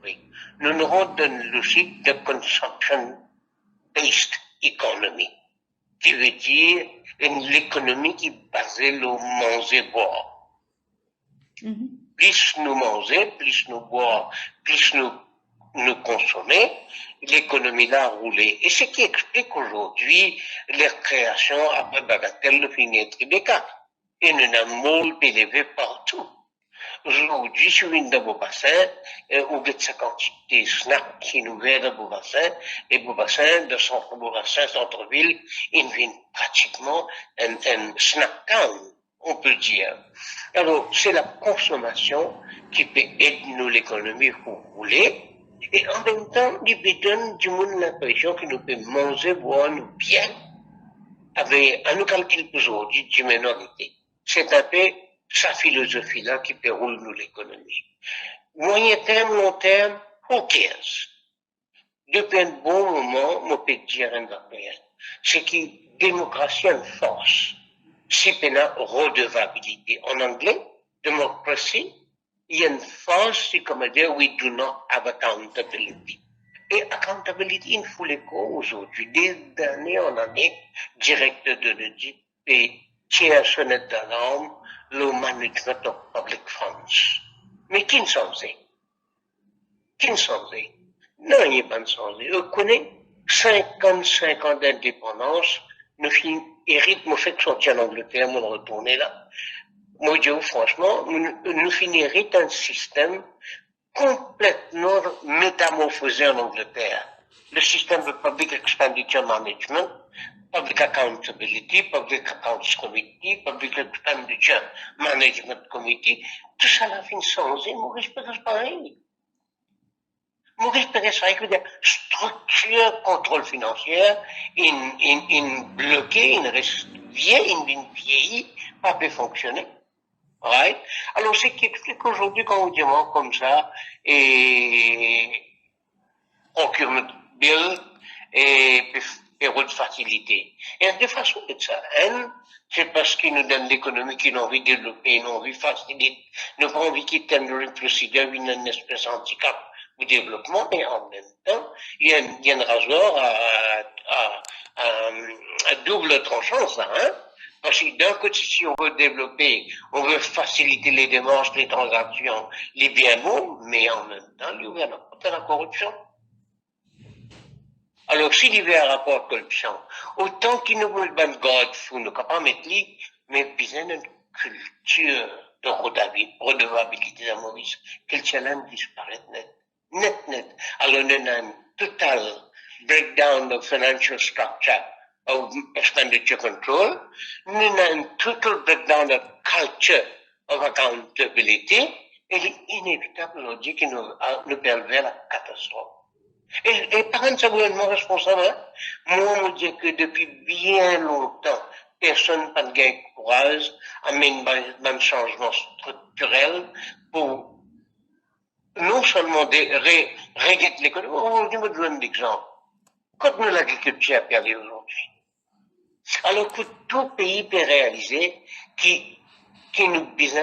Nous nous rendons dans une logique de consumption-based economy, qui veut dire l'économie qui est basée sur manger-boire. Plus nous manger, plus nous boire, plus nous consommer, l'économie là a roulé. Et ce qui explique aujourd'hui les créations après bagatelle de fenêtre des cas. Et nous avons mal élevé partout. Aujourd'hui, sur une de vos bassins, on a cette quantité de snacks qui nous viennent de vos bassins, et vos bassins, de centre-ville, ils viennent pratiquement un snack town, on peut dire. Alors, c'est la consommation qui peut aider nous l'économie pour rouler, et en même temps, il peut donner du monde l'impression que nous pouvons manger, boire, nous bien, avec un calcul aujourd'hui du minorité. C'est un peu sa philosophie-là qui déroule nous l'économie. Moyen terme, long terme, who cares? Depuis un bon moment, on peut dire un affaire. C'est que démocratie a une force. C'est une redevabilité. En anglais, democracy, il y a une force, c'est comme dire, we do not have accountability. Et accountability, il faut l'écho aujourd'hui. D'année en année, directeur de l'audit et tient sonnette d'alarme le management of public funds. Mais qui ne s'en sait? Qui ne s'en sait? Non, il n'y a pas de s'en sait. On connaît 55 ans d'indépendance. Nous héritons, moi, fait que sortir en Angleterre, moi, retourner là. Moi, je dis, franchement, nous héritons un système complètement métamorphosé en Angleterre. Le système de public expenditure management, public accountability, public accounts committee, public expenditure management committee, tout ça la fin sans et Maurice Pérez pareil. Maurice Pérez pareil, veut dire structure contrôle financière, in bloqué, in reste vieilli, pas peut fonctionner. Right? Alors, c'est qui explique qu'aujourd'hui, quand on demande comme ça, et procurement bill, et période de facilité. Et de façon de ça, c'est parce qu'ils nous donnent l'économie qu'ils ont envie de développer, ils ont envie de faciliter, ils n'ont pas envie qu'ils tendent procédure, une espèce de handicap au développement, mais en même temps, il y a une rasoir à double tranchant, ça, hein. Parce que d'un côté, si on veut développer, on veut faciliter les démarches, les transactions, les biens mots, mais en même temps, il y a un rapport à la corruption. Alors, s'il y a un rapport à la corruption, autant qu'il nous veut le ban garde fou, nous ne pouvons pas mettre lui, mais besoin d'une culture de redevabilité de Maurice, que le challenge disparaît net. Net. Alors, nous avons un total breakdown of financial structure of expenditure control. Nous avons un total breakdown of culture of accountability. Et il est inévitable aujourd'hui que nous perdons la catastrophe. Et par un gouvernement responsable, moi, je dis que depuis bien longtemps, personne n'a pas de courage à mener un changement structurel pour non seulement régler l'économie. Aujourd'hui, je me donne un exemple. Quand nous l'agriculture a perdu aujourd'hui, alors que tout pays peut réaliser qui nous besoin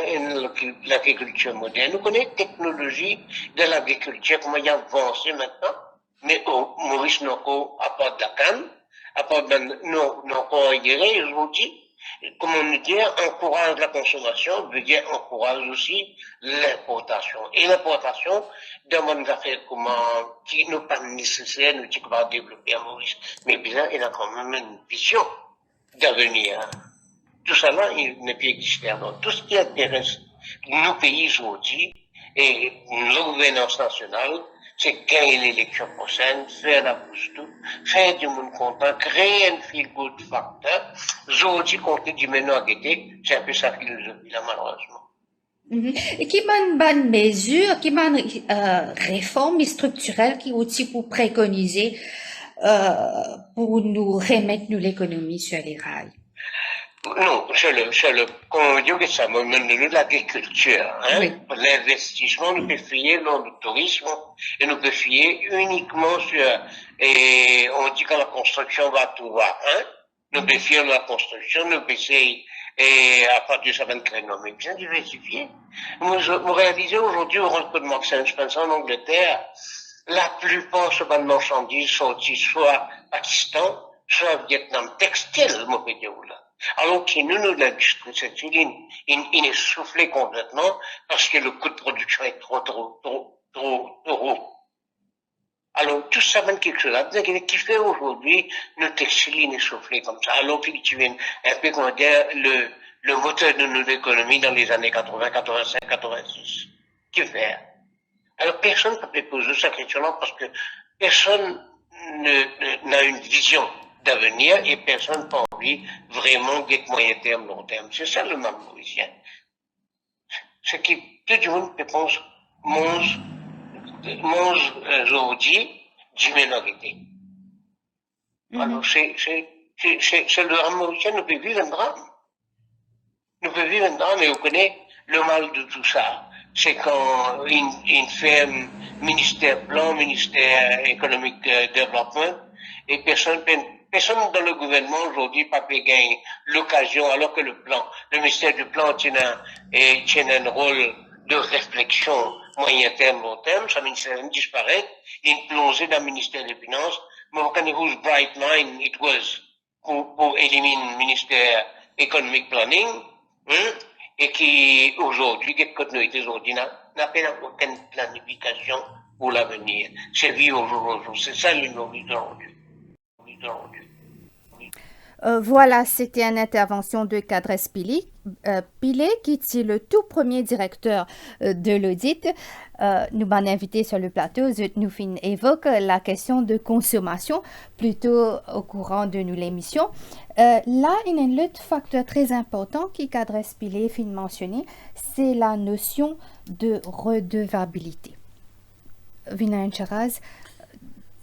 l'agriculture moderne. Nous connaissons la technologie de l'agriculture, comment il a avancé maintenant, mais Maurice Noko apporte de la canne, apporte Noko aujourd'hui, comme on dit, encourage la consommation, veut dire encourage aussi l'importation. Et l'importation demande des affaires qui nous pas nécessaires, nous qui va développer à Maurice. Mais bien, il a quand même une vision d'avenir. Tout ça là, il ne peut exister. Alors, tout ce qui intéresse nos pays aujourd'hui et la gouvernance nationale, c'est gagner l'élection prochaine, faire la bouche tout, faire du monde content, créer un feel-good factor. Aujourd'hui, compte du maintenant à c'est un peu sa philosophie là, malheureusement. Et qui bonne mesure, qui bonne réforme structurelle qui aussi pour préconiser pour nous remettre l'économie sur les rails? Non, comme on dit que ça me mène de l'agriculture, hein. Oui. L'investissement, nous peut fier dans le tourisme, et nous peut fier uniquement sur, et on dit que la construction va tout voir, hein. Nous peut fier la construction, nous peut essayer, et à partir de ça, mais bien diversifié. Vous réalisez aujourd'hui, au rentre de Marseille, je pense en Angleterre, la plupart de ces marchandises sorties soit Pakistan, soit Vietnam, textile, moi, je veux là. Alors que nous, l'industrie textile, il est soufflé complètement parce que le coût de production est trop haut. Alors, tout ça, même quelque chose là, qui fait aujourd'hui, le textile, il est soufflé comme ça. Alors, puis, tu viens un peu, comment dire, le moteur de notre économie dans les années 80, 85, 86. Que faire? Alors, personne ne peut poser cette question-là parce que personne n'a une vision d'avenir et personne n'a pas envie vraiment d'être moyen terme, long terme. C'est ça le mal mauricien. Ce qui, tout le monde pense, mange aujourd'hui du minorité. Alors, c'est le drame mauricien, nous pouvons vivre un drame. Nous pouvons vivre un drame et on connaît le mal de tout ça. C'est quand une ferme, ministère plan, ministère économique développement, et personne dans le gouvernement aujourd'hui pas peut gagner l'occasion, alors que le ministère du plan tient un rôle de réflexion moyen terme, long terme, ça ministère disparaît, il plongé dans le ministère des Finances, mais whose bright line it was pour éliminer le ministère économique planning, et qui aujourd'hui, n'a pas aucune planification pour l'avenir. C'est vivre au jour au jour. C'est ça l'ignorance aujourd'hui. Voilà, c'était une intervention de Kadres Pilet, qui est le tout premier directeur de l'audit. Nous m'avons invité sur le plateau, nous évoque la question de consommation, plutôt au courant de l'émission. Là, il y a un autre facteur très important qui Kadres Pilet fin mentionné, c'est la notion de redevabilité. Vinay Charaz.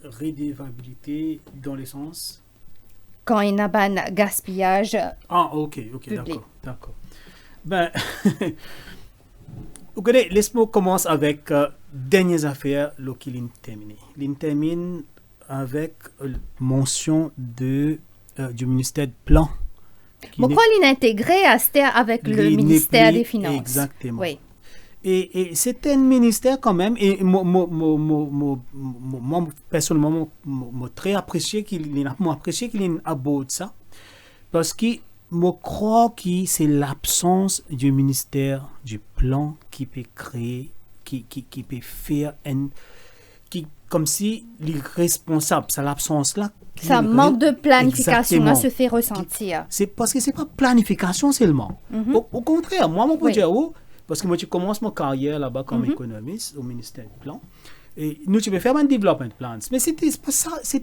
Redevabilité dans le sens quand il y a un gaspillage. Ah, ok, d'accord. Ben, vous connaissez, laisse-moi commencer avec dernières affaires qui terminé. Il termine avec mention du ministère de plan. Pourquoi il est intégré avec le ministère des Finances? Exactement. Oui. Et c'est un ministère quand même, et moi personnellement, moi très apprécié qu'il aborde ça, parce que je crois que c'est l'absence du ministère du plan qui peut créer, qui peut faire comme si les responsables, c'est l'absence là. Ça manque de planification, ça se fait ressentir. C'est parce que c'est pas planification seulement. Au contraire, moi, mon projet, parce que moi, je commence ma carrière là-bas comme économiste au ministère du Plan. Et nous, tu peux faire un development plans, mais c'était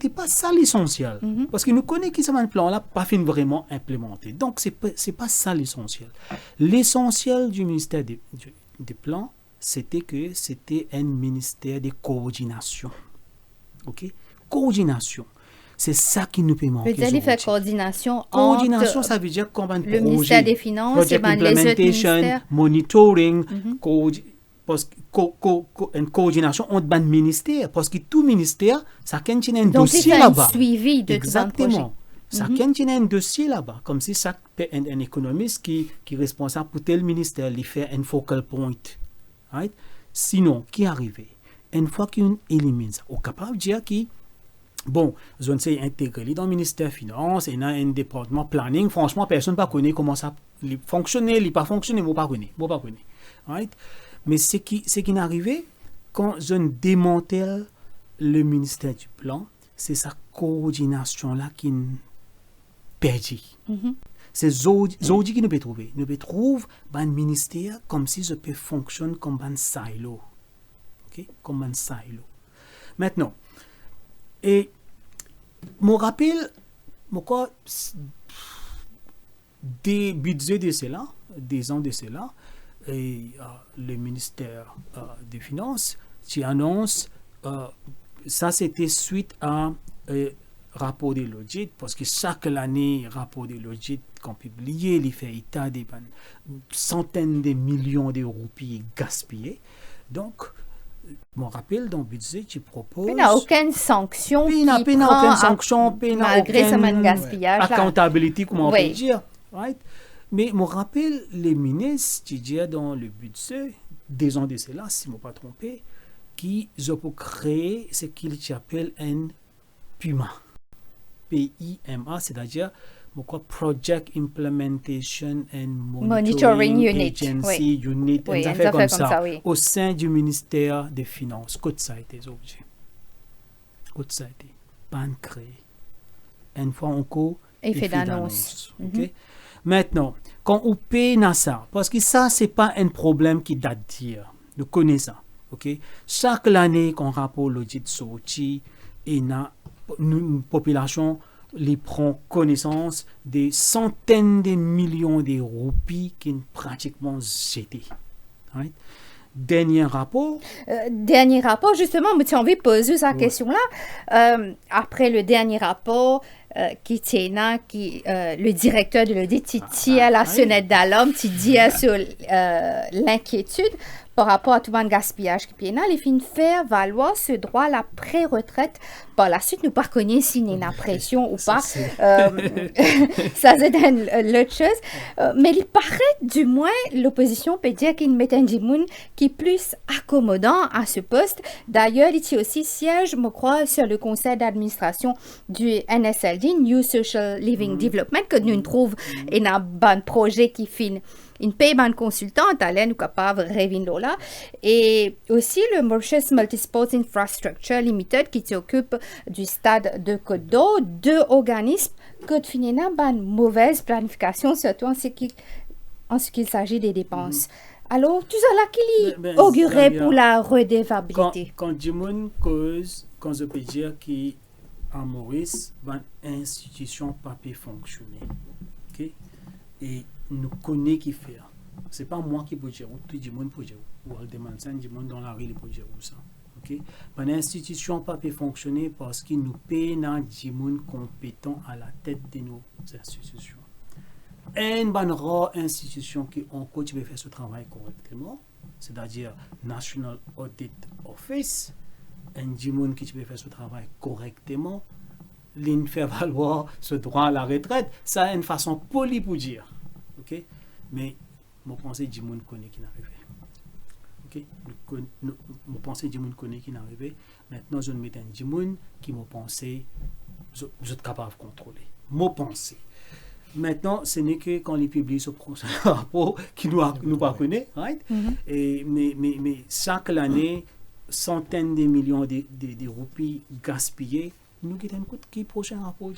pas ça l'essentiel. Parce que nous connaissons que ce plan-là pas fin vraiment implémenté. Donc, c'est pas ça l'essentiel. L'essentiel du ministère des plans, c'était que c'était un ministère de coordination. OK? Coordination. C'est ça qui nous peut manquer. Peut-être faire coordination entre ça veut dire combien de le ministère des Finances et les autres ministères. Monitoring, une coordination entre les ministères. Parce que tout ministère, ça contient un dossier là-bas. Donc, il fait un suivi de exactement. Ça contient un dossier là-bas. Comme si ça un économiste qui est responsable pour tel ministère, il fait un focal point. Right? Sinon, qui est arrivé? Une fois qu'on élimine ça, on est capable de dire que bon, je ne sais intégrer dans le ministère des Finances et dans un département planning. Franchement, personne ne connaît comment ça fonctionne, il pas fonctionne, il ne pas connaît. Right? Mais ce qui est arrivé, quand je démantèle le ministère du Plan, c'est sa coordination-là qui est perdue. C'est Zodi qui nous peut trouver. Nous peut trouver un ministère comme si je peux fonctionner comme un silo. Okay? Comme un silo. Maintenant, et je me rappelle, des budgets de cela, des ans de cela, et le ministère des Finances qui annonce, ça c'était suite à rapport de l'audit, parce que chaque année, rapport de l'audit qu'on publie, il fait état des centaines de millions de roupies gaspillées. Donc, je me rappelle dans le budget, tu proposes... Il n'y a aucune sanction malgré ce gaspillage. Accountability, comment on peut dire. Right? Mais je me rappelle les ministres qui disaient dans le budget, des ans de cela, si je ne me pas trompé, qui ont créé ce qu'ils appellent un PIMA. PIMA, c'est-à-dire Project Implementation and Monitoring Agency Unit, oui, fait comme ça, oui. Au sein du ministère des Finances. Côte ça a été objet. Côte ça a été pas créé. Une fois encore, effet d'annonce. Okay? Maintenant, quand on paye ça, parce que ça, c'est pas un problème qui date d'hier. Nous connaissons ça. Okay? Chaque année qu'on rapporte l'audit sorti, et une population les prend connaissance des centaines de millions de roupies qui sont pratiquement jetées. Right? Dernier rapport, justement, mais tu as envie de poser cette question-là. Après le dernier rapport, le directeur de l'audit tient à la sonnette d'alarme, tu dis sur l'inquiétude par rapport à tout le gaspillage qui pénal, il finit faire valoir ce droit à la pré-retraite. Par la suite, nous ne connaissons pas s'il y a une pression ou pas. Ça, c'est l'autre chose. Mais il paraît, du moins, l'opposition peut dire qu'il met un djimoun qui est plus accommodant à ce poste. D'ailleurs, il y a aussi siège, je crois, sur le conseil d'administration du NSLD, New Social Living Development, que nous trouvons un bon projet qui finit. Une paye bonne consultante, elle nous capable de revendre là. Et aussi le Mauritius Multisports Infrastructure Limited qui s'occupe du stade de Côte d'Or, deux organismes qui finissent une mauvaise planification, surtout en ce qu'il s'agit des dépenses. Alors, tout ça là qui augurait pour la redevabilité. Quand Jimon cause, quand je peux dire qu'en Maurice, une institution pas peut fonctionner. Okay? Et nous connaissons qui fait. Ce n'est pas moi qui peux dire, tout le monde peut dire, ou Aldemansan, tout le monde dans la rue peut dire ça. Okay? Une institution pas peut fonctionner parce que nous payons des gens compétents à la tête de nos institutions. Une bonne rare institution qui encore peut faire ce travail correctement, c'est-à-dire National Audit Office, un gens qui peut faire ce travail correctement, l'in faire valoir ce droit à la retraite, ça a une façon polie pour dire. Okay? Mais je pense que les gens connaissent qui n'arrive. Okay? Je pense que les gens connaissent qui n'arrive. Maintenant, je mets un gens qui me pense je suis capable de contrôler. Je pense. Maintenant, ce n'est que quand ils publient ce rapport qui nous pas connaît, right? Mais chaque année, centaines de millions de roupies gaspillées, nous avons un coup de prochain rapport.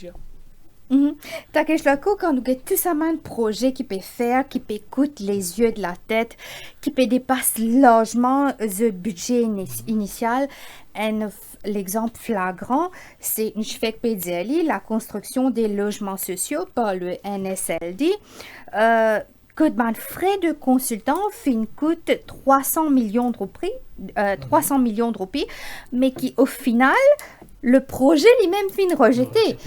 Takesh Lako, quand nous avons tout ça, un projet qui peut faire, qui peut coûter les yeux de la tête, qui peut dépasser largement le budget initial. L'exemple flagrant, c'est une chfek la construction des logements sociaux par le NSLD. Que de frais de consultant coûte 300 millions de roupies, 300 millions de roupies, mais qui au final le projet lui-même fin rejeté.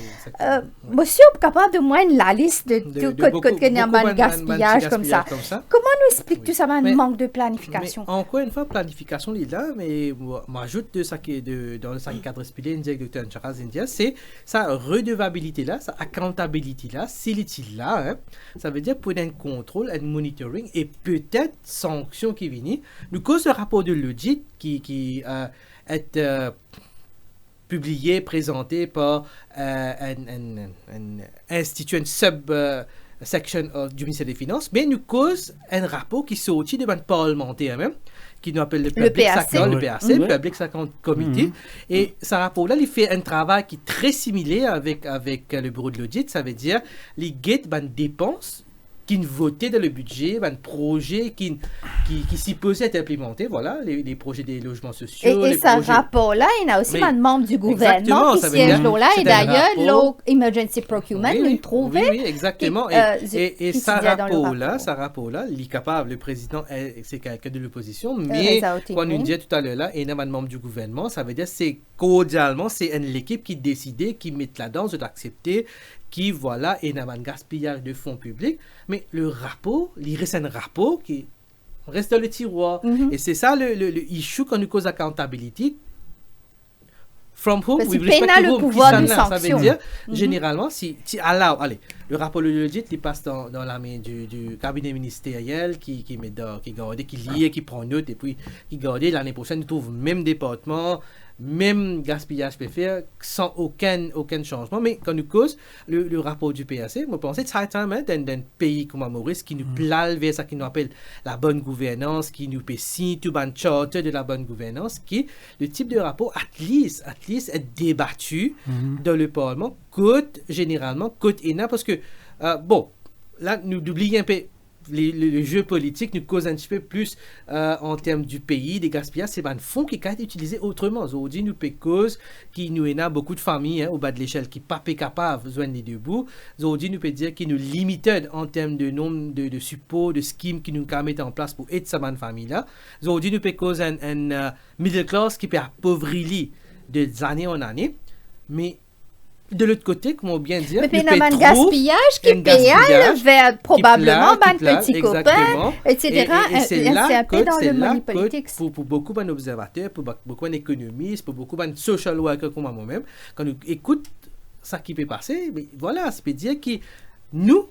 Monsieur est capable de moins la liste de tout de gaspillage comme ça. Comment nous explique tout ça, un manque de planification? Mais encore une fois, planification est là, mais m'ajoute de ça qui est dans le 5 cadre spilé indique Dr. Charaz India, c'est sa redevabilité là, sa accountability là, s'il est là, hein, ça veut dire pour un contrôle, un monitoring et peut-être sanction qui viennent. Nous cause le rapport de l'audit qui est publié, présenté par un institut, une sub-section du ministère des Finances, mais nous cause un rapport qui sortit devant le parlementaire même, qui nous appelle le Public Account Committee. Et ce rapport-là, il fait un travail qui est très similaire avec le bureau de l'audit. Ça veut dire, les guettes dépenses qui ne votaient dans le budget, un projet qui s'y posait être implémenté, voilà, les projets des logements sociaux. Et ce rapport-là, il y a aussi un membre du gouvernement qui siège là, et d'ailleurs, l'Emergency Procurement, nous trouvait. Oui, exactement. Et ce rapport-là, il est capable, le président, c'est quelqu'un de l'opposition, mais quand nous disait tout à l'heure, là, il y a un membre du gouvernement, ça veut dire c'est cordialement, c'est l'équipe qui décidait, qui met là-dedans, je dois accepter, qui, voilà, et n'a pas de gaspillage de fonds publics. Mais le rapport, il reste un rapport qui reste dans le tiroir. Et c'est ça le issue quand nous cause accountability. From whom we respect le pouvoir de sanction. Ça veut dire, généralement, si allez, le rapport de l'audit, il passe dans la main du cabinet ministériel qui garde, qui lit, qui prend note, et puis qui garde. L'année prochaine, nous trouve même département, même gaspillage peut faire sans aucun changement. Mais quand nous cause le rapport du PAC, je pense que c'est un d'un pays comme Maurice qui nous place vers ça qui nous appelle la bonne gouvernance, qui nous peut signer tout un charter de la bonne gouvernance, qui le type de rapport at least est débattu dans le Parlement, généralement coûte énorme parce que bon, là nous oublions un peu le jeu politique nous cause un petit peu plus en termes du pays, des gaspillages, c'est un fonds qui est utilisé autrement. Aujourd'hui, nous cause qui nous a beaucoup de familles au bas de l'échelle qui ne sont pas capables de joindre les deux bouts. Aujourd'hui, nous peut dire qu'il nous limite en termes de nombre de supports, de schemes qui nous mettent en place pour aider cette famille-là. Aujourd'hui, nous peut cause un middle class qui peut appauvrir de année en année. Mais de l'autre côté, comment bien dire, mais il y a un gaspillage qui paye vers probablement un petit copain, etc. C'est un peu dans le money politics. Pour beaucoup d'observateurs, pour beaucoup d'économistes, pour beaucoup de social workers comme moi-même, quand nous écoutons ça qui peut passer, mais voilà, ça peut dire que nous,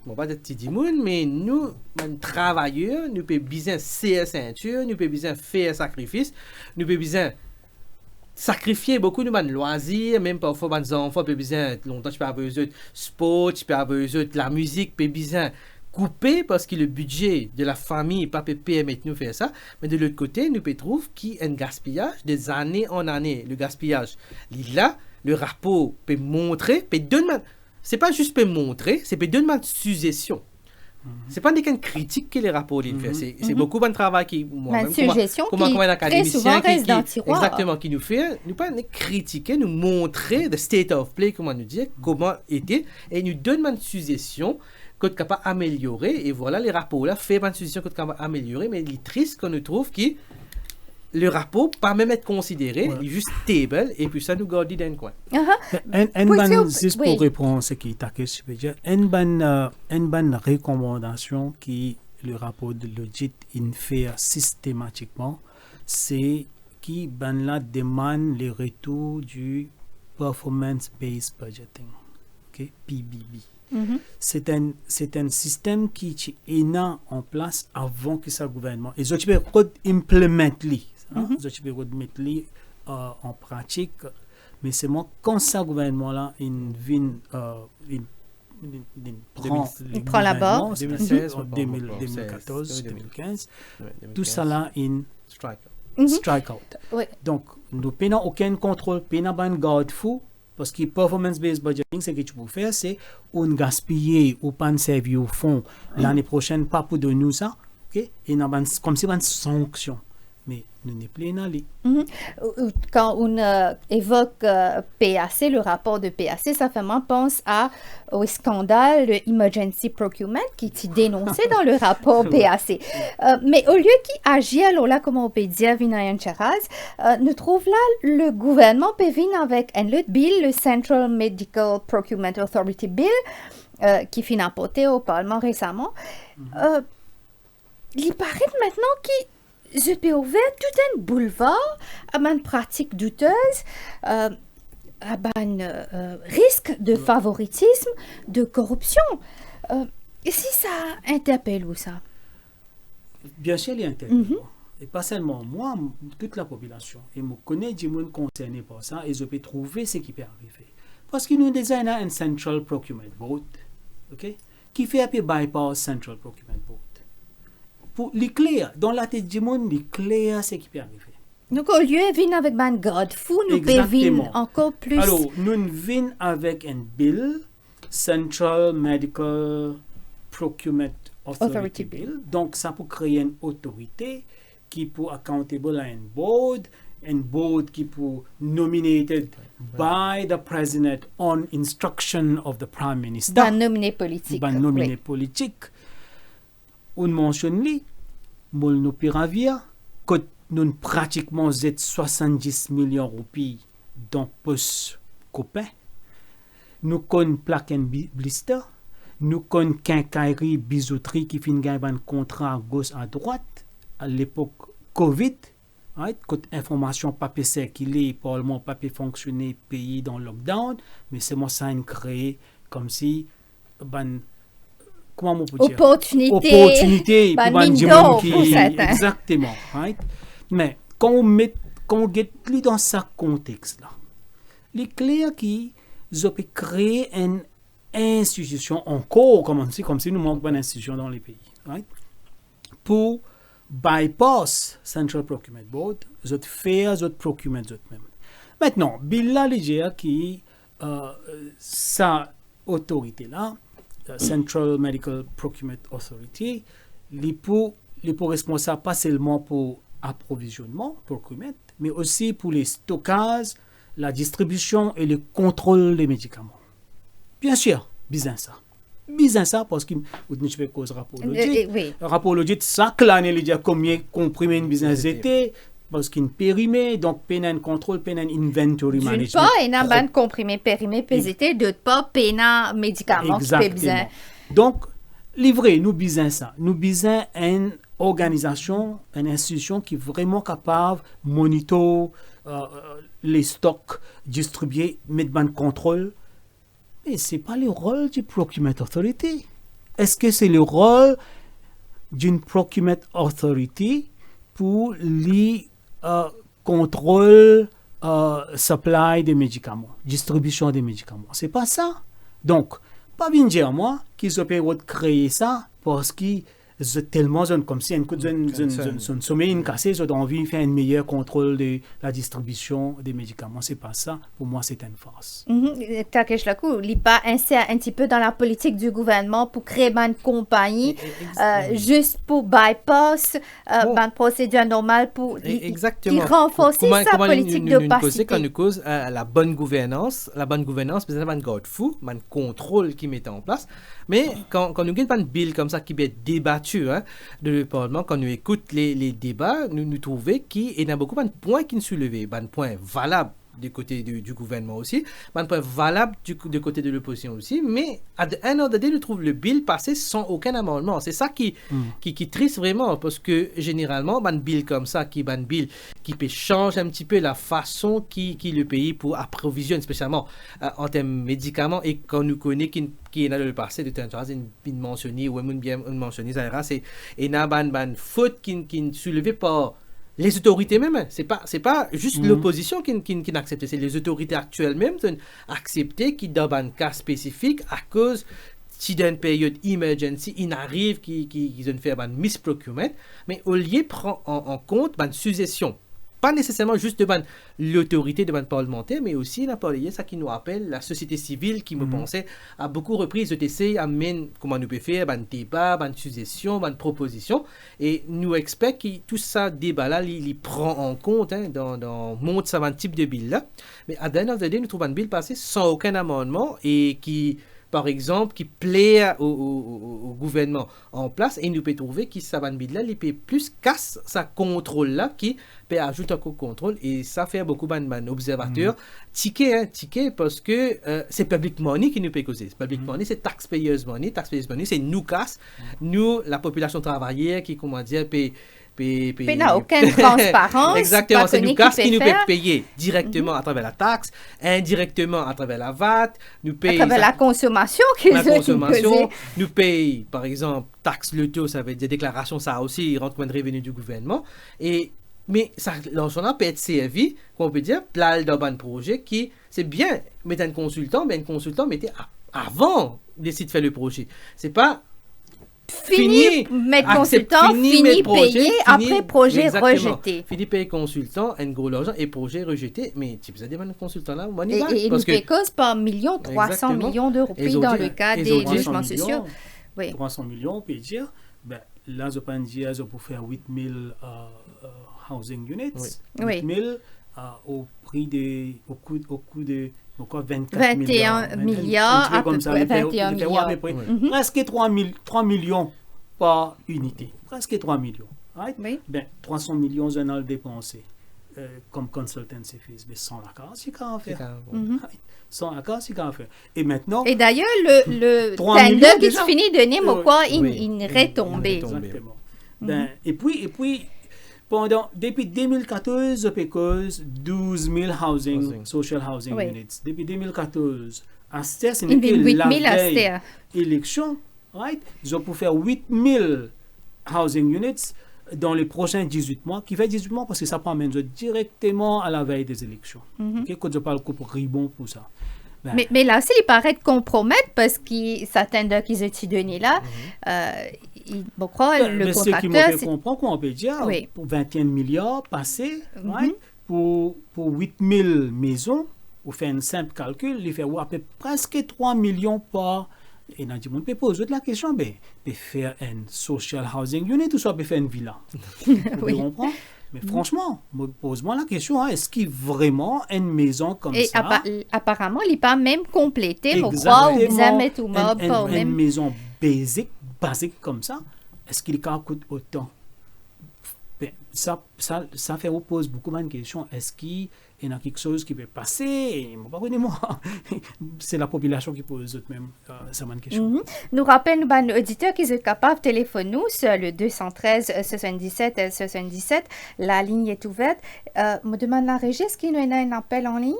on va pas dire petit monde, mais nous, travailleurs, nous pouvons bien serrer ceinture, nous pouvons bien faire sacrifice, nous pouvons bien sacrifier beaucoup de loisirs, même parfois les enfants peuvent bien longtemps tu peux avoir besoin de sport, tu peux avoir besoin de la musique, peut bien couper parce que le budget de la famille pas peut permettre nous faire ça, mais de l'autre côté nous peut trouver qu'il y a un gaspillage des années en années. Le gaspillage là, le rapport peut montrer, peut donner, c'est pas juste peut montrer, c'est peut donner une suggestion. C'est pas des critiques que les rapports font, c'est beaucoup de travail qui moi-même comme un académicien qui nous fait, nous pas critiquer, nous montrer the state of play, comment nous dire comment était, et nous donne une suggestion qu'on est capable d'améliorer, et voilà les rapports là fait une suggestion qu'on est capable d'améliorer, mais il est triste qu'on nous trouve que le rapport pas même être considéré, il est juste stable, et puis ça nous garde dans le coin. Juste pour répondre à ce qui est Takesh, je veux dire, une bonne recommandation qui le rapport de l'audit fait systématiquement, c'est qui demande le retour du Performance-Based Budgeting, okay? PBB. C'est un système qui est en place avant que ce gouvernement et je peux implémenter en pratique, mais c'est moi quand ce gouvernement là il prend la barre 2016, 2014, 2015, tout ça là strike out. Donc nous n'avons aucun contrôle, pas de garde-fou Parce que performance-based budgeting, ce que tu peux faire, c'est on gaspiller ou pas servir au fond l'année prochaine, pas pour de nous ça, ok? Et comme si on a une sanction. Mais nous n'est plus allés. Quand on évoque PAC, le rapport de PAC, ça fait moi pense au scandale de Emergency Procurement qui est dénoncé dans le rapport PAC. Mais au lieu qu'il agit, alors là, comme on peut dire, Vinayan Charaz, nous trouve là le gouvernement peut venir avec un autre bill, le Central Medical Procurement Authority Bill, qui finit apporté au Parlement récemment. Il paraît maintenant qu'il je peux ouvrir tout un boulevard à une pratique douteuse, à un risque de favoritisme, de corruption. Et si ça interpelle ou ça? Bien sûr, il interpelle. Et pas seulement moi, toute la population. Et je connais des gens concernés par ça et je peux trouver ce qui peut arriver. Parce que nous avons un Central Procurement Board, okay, qui fait un peu bypass Central Procurement Board. Pour les clairs, dans la tête du monde, les clairs, c'est qui peut arriver. Donc, au lieu de venir avec un God fou, nous pouvons venir encore plus. Alors, nous venons avec un bill, Central Medical Procurement Authority Bill. Donc, ça peut créer une autorité qui peut accountable à un board qui peut nominated by the president on instruction of the prime minister. Ban nominé politique. Ban nominé politique. On mentionne les Molnupiravir, que nous pratiquement 70 millions de roupies dans poste copain. Nous connaissons plaque and blister. Nous connaissons quincaillerie, bijouterie qui finit un contrat à gauche à droite. À l'époque Covid, quand information papier circulée, parlement papier fonctionner, pays dans le lockdown, mais c'est moi ça a créé comme si comment on peut dire? Opportunité pour exactement. Right? Mais quand on met dans ce contexte-là, il est clair qu'ils ont créé une institution encore, comme si nous manquons une institution dans les pays. Right? Pour bypass Central Procurement Board, ils ont fait autres procurement eux-mêmes. Maintenant, Billa Ligia qui sa autorité-là, Central Medical Procurement Authority, les pour responsables pas seulement pour approvisionnement, procurement, mais aussi pour les stockages, la distribution et le contrôle des médicaments. Bien sûr, bizarre ça parce que je vais cause rapport logique. Rapport logique, ça clane il dit combien comprimé une business était parce qu'il périmé donc peine contrôle peine inventory management. D'une part, il y a un comprimé périmé pesité, d'autre part peine médicaments qui peut besoin. Donc livré nous besoin ça. Nous besoin une organisation, une institution qui est vraiment capable de monitorer les stocks, distribuer, mettre en contrôle. Mais ce n'est pas le rôle du Procurement Authority. Est-ce que c'est le rôle d'une Procurement Authority pour les contrôle supply des médicaments, distribution des médicaments? Ce n'est pas ça. Donc, pas bien dire moi qu'ils ont créé ça parce qu'ils tellement comme si un sommeil une cassé, ils ont envie de faire un meilleur contrôle de la distribution des médicaments. C'est pas ça. Pour moi, c'est une farce. Takesh Lakou, il pas insère un petit peu dans la politique du gouvernement pour créer une compagnie juste pour bypass une procédure normale pour renforcer sa politique d'opacité. Quand nous cause la bonne gouvernance, c'est un garde fou, un contrôle qui met en place. Mais quand nous avons un bill comme ça qui peut être débattu de le Parlement, quand nous écoutons les débats, nous trouvons qu'il y a beaucoup de points qui nous soulèvent, des points valables du côté du gouvernement aussi, des points valables du côté de l'opposition aussi, mais à un an de nous trouvons le bill passé sans aucun amendement. C'est ça qui triste vraiment, parce que généralement, un bill comme ça, un bill qui peut changer un petit peu la façon qui le pays pour approvisionner, spécialement en termes médicaments, et quand nous connaissons qui est dans le passé de temps une mentionné ou bien mentionné ça c'est une faute qui est soulevée par les autorités même. C'est pas juste l'opposition qui n'accepte, c'est les autorités actuelles même qui ont accepté qui dans un cas spécifique à cause si dans une période emergency il arrive qu'ils ont fait un misprocurement, mais au lieu de prendre en compte une suggestion pas nécessairement juste devant l'autorité, devant le parlementaire, mais aussi la parler, ça qui nous appelle la société civile qui me pensait à beaucoup de reprises de essayer à mener comment nous peut faire, un débat, une suggestion, une proposition, et nous expect que tout ça débat là, il prend en compte dans montre ça un type de bill là, mais à the end of the day, nous trouvons un bill passé sans aucun amendement et qui par exemple, qui plaît au gouvernement en place, et nous peut trouver que ça va là, il peut plus casse sa contrôle là, qui peut ajouter un contrôle, et ça fait beaucoup d'observateurs ticket parce que c'est public money qui nous peut causer. Public money, c'est taxpayers money, c'est nous casse, nous, la population travaillère qui, comment dire, Mais n'a aucune transparence. Exactement, c'est nous qui nous peut payer directement à travers la taxe, indirectement à travers la VAT, nous paye à travers la consommation nous paye par exemple taxe le taux, ça veut dire déclaration, ça aussi rentre comme un revenu du gouvernement, mais ça l'argent peut être servi, on peut dire, plal dans un projet qui c'est bien mettre un consultant, mais un consultant mettait avant d'essayer de faire le projet. C'est pas fini mettre consultant, fini payer, après projet rejeté. Fini payer consultant, un gros argent et projet rejeté, mais tu peux dire un consultant là, et nous paye cause par 300 millions d'euros dans le cas des logements sociaux. 300 millions, on peut dire, là, je peux dire, je peux faire 8000 housing units, 8000 au prix de, au coût de 21 milliards, à peu près 21 milliards. Presque 3 millions par unité. Presque 3 millions. Right? Oui. 300 millions, on a dépensé comme consultancy fees. Mais sans la case, c'est qu'à faire. Sans la case, c'est qu'à faire. Et maintenant... Et d'ailleurs, le tender qui se finit de donner, quoi, il est retombé. Exactement. Et puis... Depuis 2014, je cause 12 000 social housing units. Depuis 2014, à Stère, c'est la veille élection, right? Je peux faire 8 000 housing units dans les prochains 18 mois, qui fait 18 mois parce que ça m'amène directement à la veille des élections. Quand je parle pour ribon pour ça. Mais là aussi, il paraît compromettre parce que certains d'eux qui étaient donnés là, le contracteur... Ce qui me fait comprendre qu'on peut dire, pour 21 milliards passés, pour 8 000 maisons, on fait un simple calcul, il fait presque 3 millions par... Et on peut poser la question, peut faire un social housing unit ou soit peut faire une villa. Vous comprenez? Mais franchement, pose-moi la question, est-ce qu'il y a vraiment une maison comme ça? Et apparemment, il n'est pas même complété, je crois, ou bien mettre une maison basique comme ça, est-ce qu'il coûte autant? Ça fait pose beaucoup de questions. Est-ce qu'il y a quelque chose qui peut passer? Pardonnez-moi, c'est la population qui pose même ça question. Nous rappelons nos auditeurs qui sont capables de téléphoner nous sur le 213 77 77. La ligne est ouverte. Me demande la régie, est-ce qu'il y a un appel en ligne?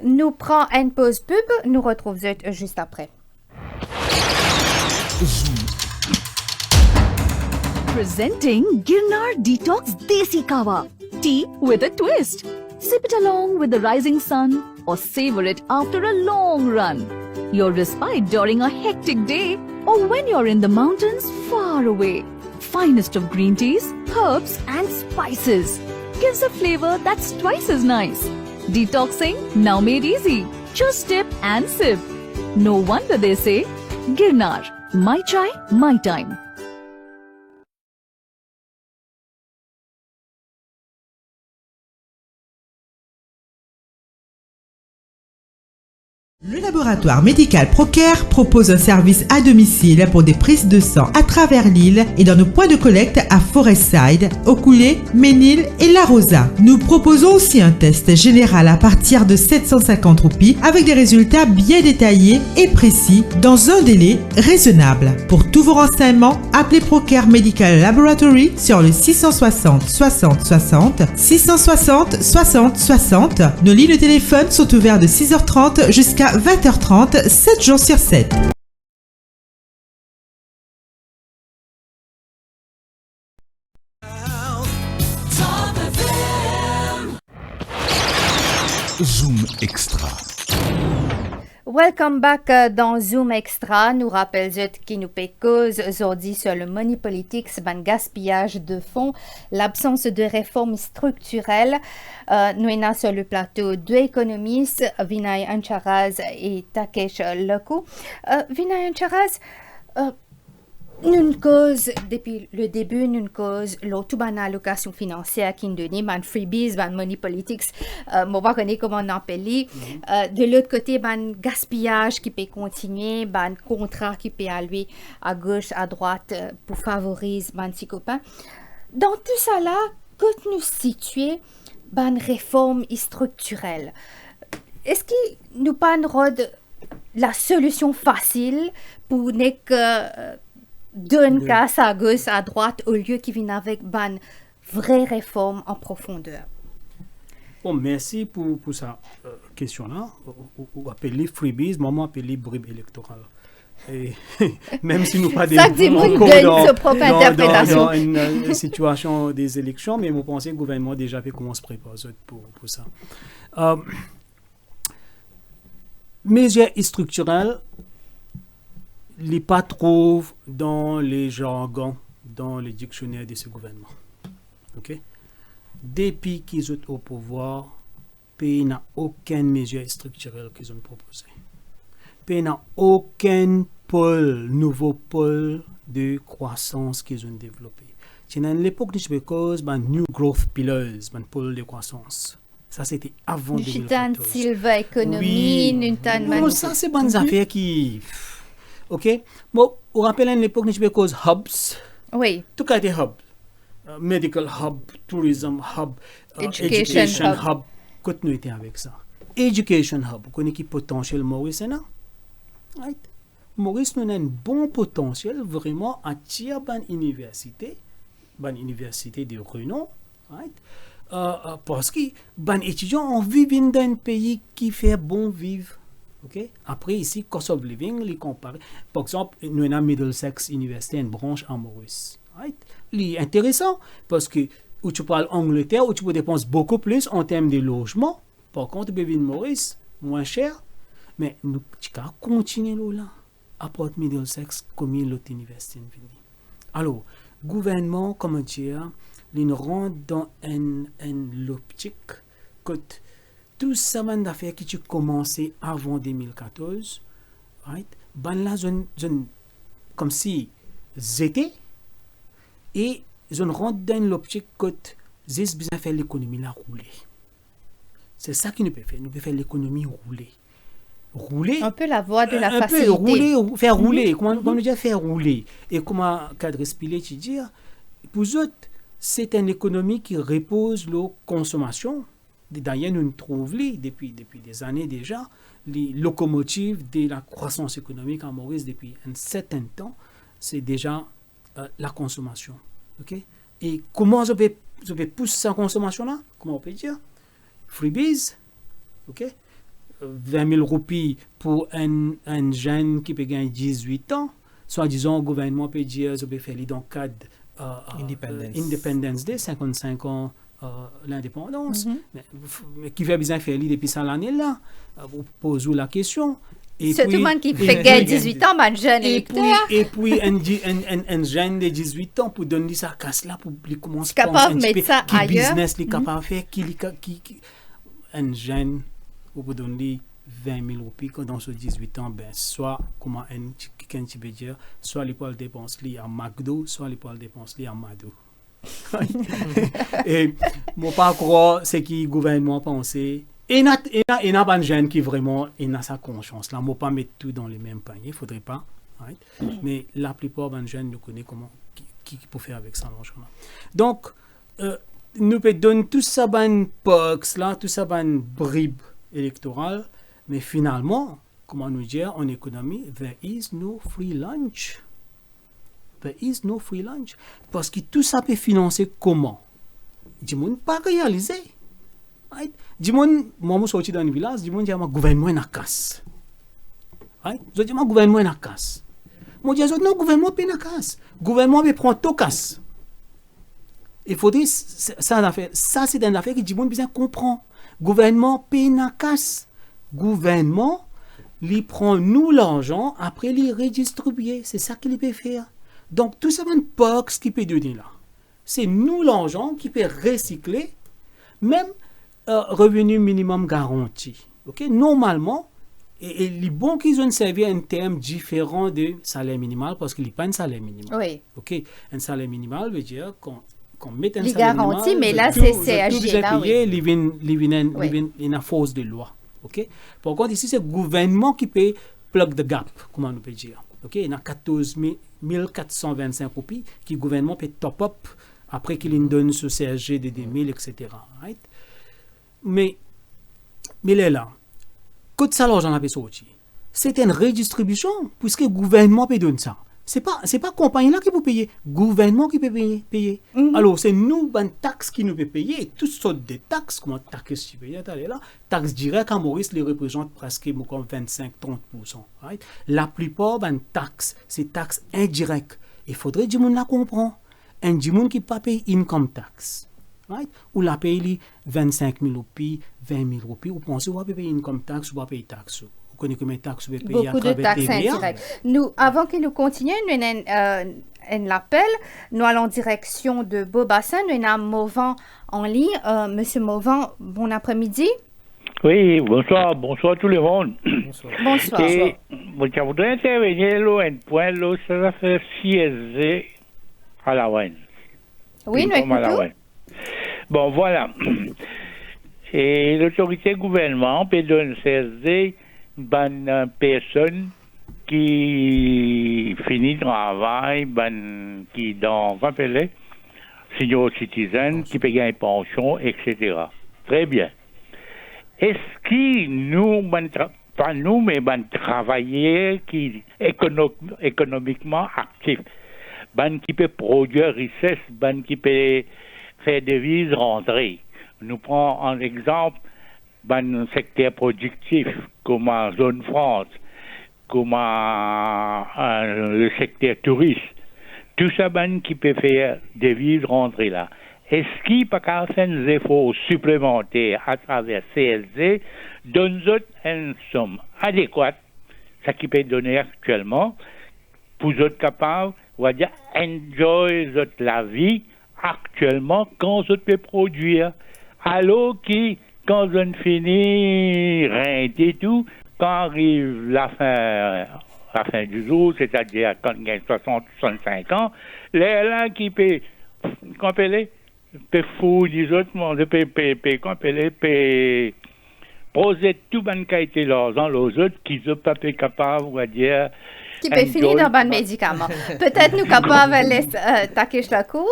Nous prenons une pause pub. Nous retrouvons juste après. Presenting Girnar Detox Desi Kawa. Tea with a twist. Sip it along with the rising sun or savor it after a long run. Your respite during a hectic day or when you're in the mountains far away. Finest of green teas, herbs and spices. Gives a flavor that's twice as nice. Detoxing now made easy. Just dip and sip. No wonder they say, Girnar, my chai, my time. Le laboratoire médical Procare propose un service à domicile pour des prises de sang à travers l'île et dans nos points de collecte à Forestside, Okoulé, Ménil et La Rosa. Nous proposons aussi un test général à partir de 750 roupies avec des résultats bien détaillés et précis dans un délai raisonnable. Pour tous vos renseignements, appelez Procare Medical Laboratory sur le 660 60 60 660 60 60. Nos lignes de téléphone sont ouvertes de 6h30 jusqu'à 20h30, 7 jours sur 7. Zoom Extra. Welcome back dans Zoom Extra. Nous rappelons qui nous peut cause aujourd'hui sur le money politics, ban gaspillage de fonds, l'absence de réformes structurelles. Nous sommes sur le plateau deux économistes, Vinay Ancharaz et Takesh Loku. Vinay Ancharaz, nous cause depuis le début, nous cause l'autre allocation financière qui nous donne, ban freebies, ban money politics, on va connaître comment on appelle. De l'autre côté, ban gaspillage qui peut continuer, ban contrat qui peut aller à gauche, à droite pour favoriser ban petits copains. Dans tout ça là, quand nous situons ban réforme structurelle, est-ce qu'il nous pas la solution facile pour ne que d'une casse à gauche, à droite, au lieu qu'ils viennent avec une vraie réforme en profondeur? Bon, merci pour cette question-là. On appelle les freebies, maman appelle les bribes électorales. Et même si nous pas des dans une situation des élections, mais vous pensez que le gouvernement déjà fait comment se préparer pour ça. Mesures structurelles, les pas trouvent dans les jargons, dans les dictionnaires de ce gouvernement. Ok? Depuis qu'ils sont au pouvoir, le pays n'a aucune mesure structurelle qu'ils ont proposée. Le pays n'a aucun nouveau pôle de croissance qu'ils ont développé. C'est à l'époque de cause New Growth Pillars, un pôle de croissance. Ça, c'était avant 2014. Silver Economy, bon, ça, c'est bonnes affaires qui... OK? Bon, on rappelle à l'époque, nous avons hubs. Oui. Tout cas, des hubs. Medical hub, tourism hub, education hub. Quand nous étions avec ça. Education hub, vous connaissez le potentiel Maurice, non? Right? Maurice, nous avons un bon potentiel vraiment à tirer une université de renom. Right? Parce que les étudiants ont vécu dans un pays qui fait bon vivre. Okay? Après, ici, cost of living, les comparer. Par exemple, nous avons Middlesex University, une branche en Maurice. Right? C'est intéressant parce que où tu parles Angleterre, où tu peux dépenser beaucoup plus en termes de logement. Par contre, Bevin Maurice, moins cher. Mais nous allons continuer là, à Port Middlesex, comme l'autre université. Alors, gouvernement, comment dire, il rentre dans l'optique que tout ça d'affaires qui ont commencé avant 2014, right? Ben là, comme si c'était et je rentre dans l'optique que j'ai besoin de faire l'économie là rouler. C'est ça qui nous peut faire. Nous peut faire l'économie rouler. Un peu la voie de la facilité. Faire rouler. Comment nous dire faire rouler? Et comment cadre Spillet tu dis? Pour eux, c'est une économie qui repose la consommation. D'ailleurs, nous trouvons depuis des années déjà les locomotives de la croissance économique en Maurice depuis un certain temps. C'est déjà la consommation. Okay? Et comment je vais pousser cette consommation-là? Comment on peut dire? Freebies. Okay? 20 000 roupies pour un jeune qui peut gagner 18 ans. Soit disant, le gouvernement peut dire je vais faire dans le cadre Independence Day, 55 ans. L'indépendance, mais qui fait besoin de faire depuis ça l'année-là, vous posez la question. C'est tout le monde qui fait gagner 18 ans, un jeune électeur. Et puis, un jeune de 18 ans, pour donner sa casse-là, pour commencer à penser un petit peu qui business est capable de faire, un jeune, pour donner 20 000 roupies dans ce 18 ans, ben, soit, comment quelqu'un peut dire, soit les poils dépenses à McDo, soit les poils dépenses à Mado. Et mon parcours, c'est que le gouvernement pensait. Et il n'y a pas de jeune qui vraiment a sa conscience. Là, on ne peut pas mettre tout dans le même panier, il ne faudrait pas. Right? Mais la plupart des jeunes nous connaissent comment, qui peut faire avec ça l'argent. Donc, nous pouvons donner tout ça, ban perks, là, tout ça, ban bribes électorales, mais finalement, comment nous dire en économie, there is no free lunch. There is no free lunch. Parce que tout ça peut financer comment? Du monde pas réalisé. Right? Du monde, moi, je suis sorti dans un village, du monde dit, le gouvernement est en casse. Right? Je dis, le gouvernement est en casse. Moi, je dis, non, le gouvernement est en casse. Le gouvernement va prendre tout casse. Il faudrait, ça, c'est une affaire que du monde besoin comprendre. Le gouvernement est en casse. Le gouvernement, il prend nous l'argent, après il redistribue. C'est ça qu'il peut faire. Donc, tout ça, c'est une box qui peut donner là. C'est nous l'argent qui peut recycler, même revenu minimum garanti. Okay? Normalement, et les bons qu'ils ont servi un terme différent de salaire minimal parce qu'il n'y a pas un salaire minimal. Oui. Okay? Un salaire minimal veut dire qu'on met un les salaire garanties, minimal. mais là, c'est CHG. Là, oui. Il y a une force de loi. Okay? Par contre, ici, c'est le gouvernement qui peut plug the gap, comment on peut dire. Okay? Il y a 14 425 copies que le gouvernement peut top-up après qu'il donne ce CSG de 2000, etc. Right? Mais là, quand ça l'argent a été sorti, c'est une redistribution puisque le gouvernement peut donner ça. C'est pas compagnie là qui peut payer, gouvernement qui peut payer. Alors c'est nous ben taxes qui nous peut payer, toutes sortes de taxes comme taxes tu payes là, taxes directes à Maurice les représente presque comme 25-30%. Right? La plupart ben taxes, c'est taxes indirectes. Il faudrait que monde la comprend. Un monde qui pas paye income tax. Right? Ou la paye 25 000 roupies, 20 000 roupies, ou pensez ou va payer income tax ou va payer taxe. Beaucoup de taxes indirectes. Nous, avant que nous continuions, nous avons un appel. Nous allons en direction de Beaubassin. Nous avons Mauvent en ligne. Monsieur Mauvent, bon après-midi. Oui, bonsoir tout le monde. Bonsoir. Et je voudrais intervenir là, un point, là, ça va faire CSG à la WEN. Oui, nous écoutons. Bon, voilà. Et l'autorité gouvernement peut donner CSG une personne qui finit le travail, qui dans rappelez, senior citizen, qui paye une pension, etc. Très bien. Est-ce que nous, pas nous, mais travailleurs qui économiquement actifs, qui peut produire richesse, qui peut faire des devises rentrer. Nous prenons en exemple un secteur productif comme en zone France, comme le secteur touriste. Tout ça, qui peut faire des devises rentrer là. Est-ce qu'il peut faire des efforts supplémentaires à travers CLZ, donne une somme adéquate, ce qui peut donner actuellement, pour être capable, on va dire, enjoy la vie actuellement quand on peut produire. Alors que quand on finit rien et tout, quand arrive la fin du jour, c'est-à-dire quand on a 60-65 ans, les là qui peut fou les autres peut poser tout ban qualité l'argent aux autres qui ne sont pas capables, on va dire, qui peut finir dans un médicament. Peut-être nous capables de laisser Takesh Lakou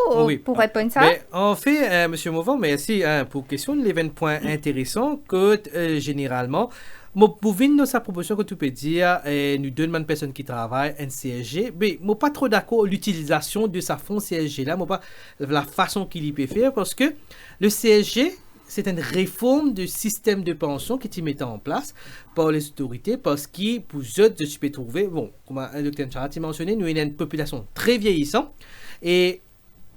pour répondre à ça. Mais en fait, M. Mauvent, merci pour question de l'événement point intéressant que généralement, pour venir dans sa proposition que tu peux dire, nous donne une personne qui travaille un CSG, mais je ne suis pas trop d'accord avec l'utilisation de sa fonds CSG là, pas la façon qu'il y peut faire parce que le CSG, c'est une réforme du système de pension qui est mis en place par les autorités parce que pour eux, je peux trouver, bon, comme le docteur Ncharat a mentionné, nous avons une population très vieillissante et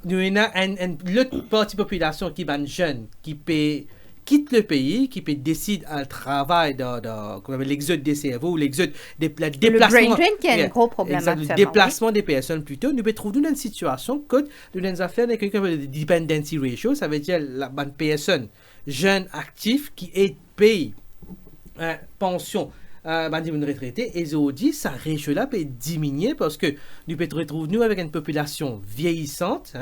nous avons une autre partie de la population qui est jeune, qui peut quitter le pays, qui peut décider à travailler dans l'exode des cerveaux ou l'exode des déplacements. Le brain drain qui est un gros problème actuellement. Le déplacement des personnes plutôt. Nous pouvons trouver dans une situation que nous avons affaire avec quelqu'un de dependency ratio, ça veut dire la bonne personne jeune actif qui est payé pension une retraité et aujourd'hui ça ratio-là peut diminuer parce que nous pouvons retrouver nous avec une population vieillissante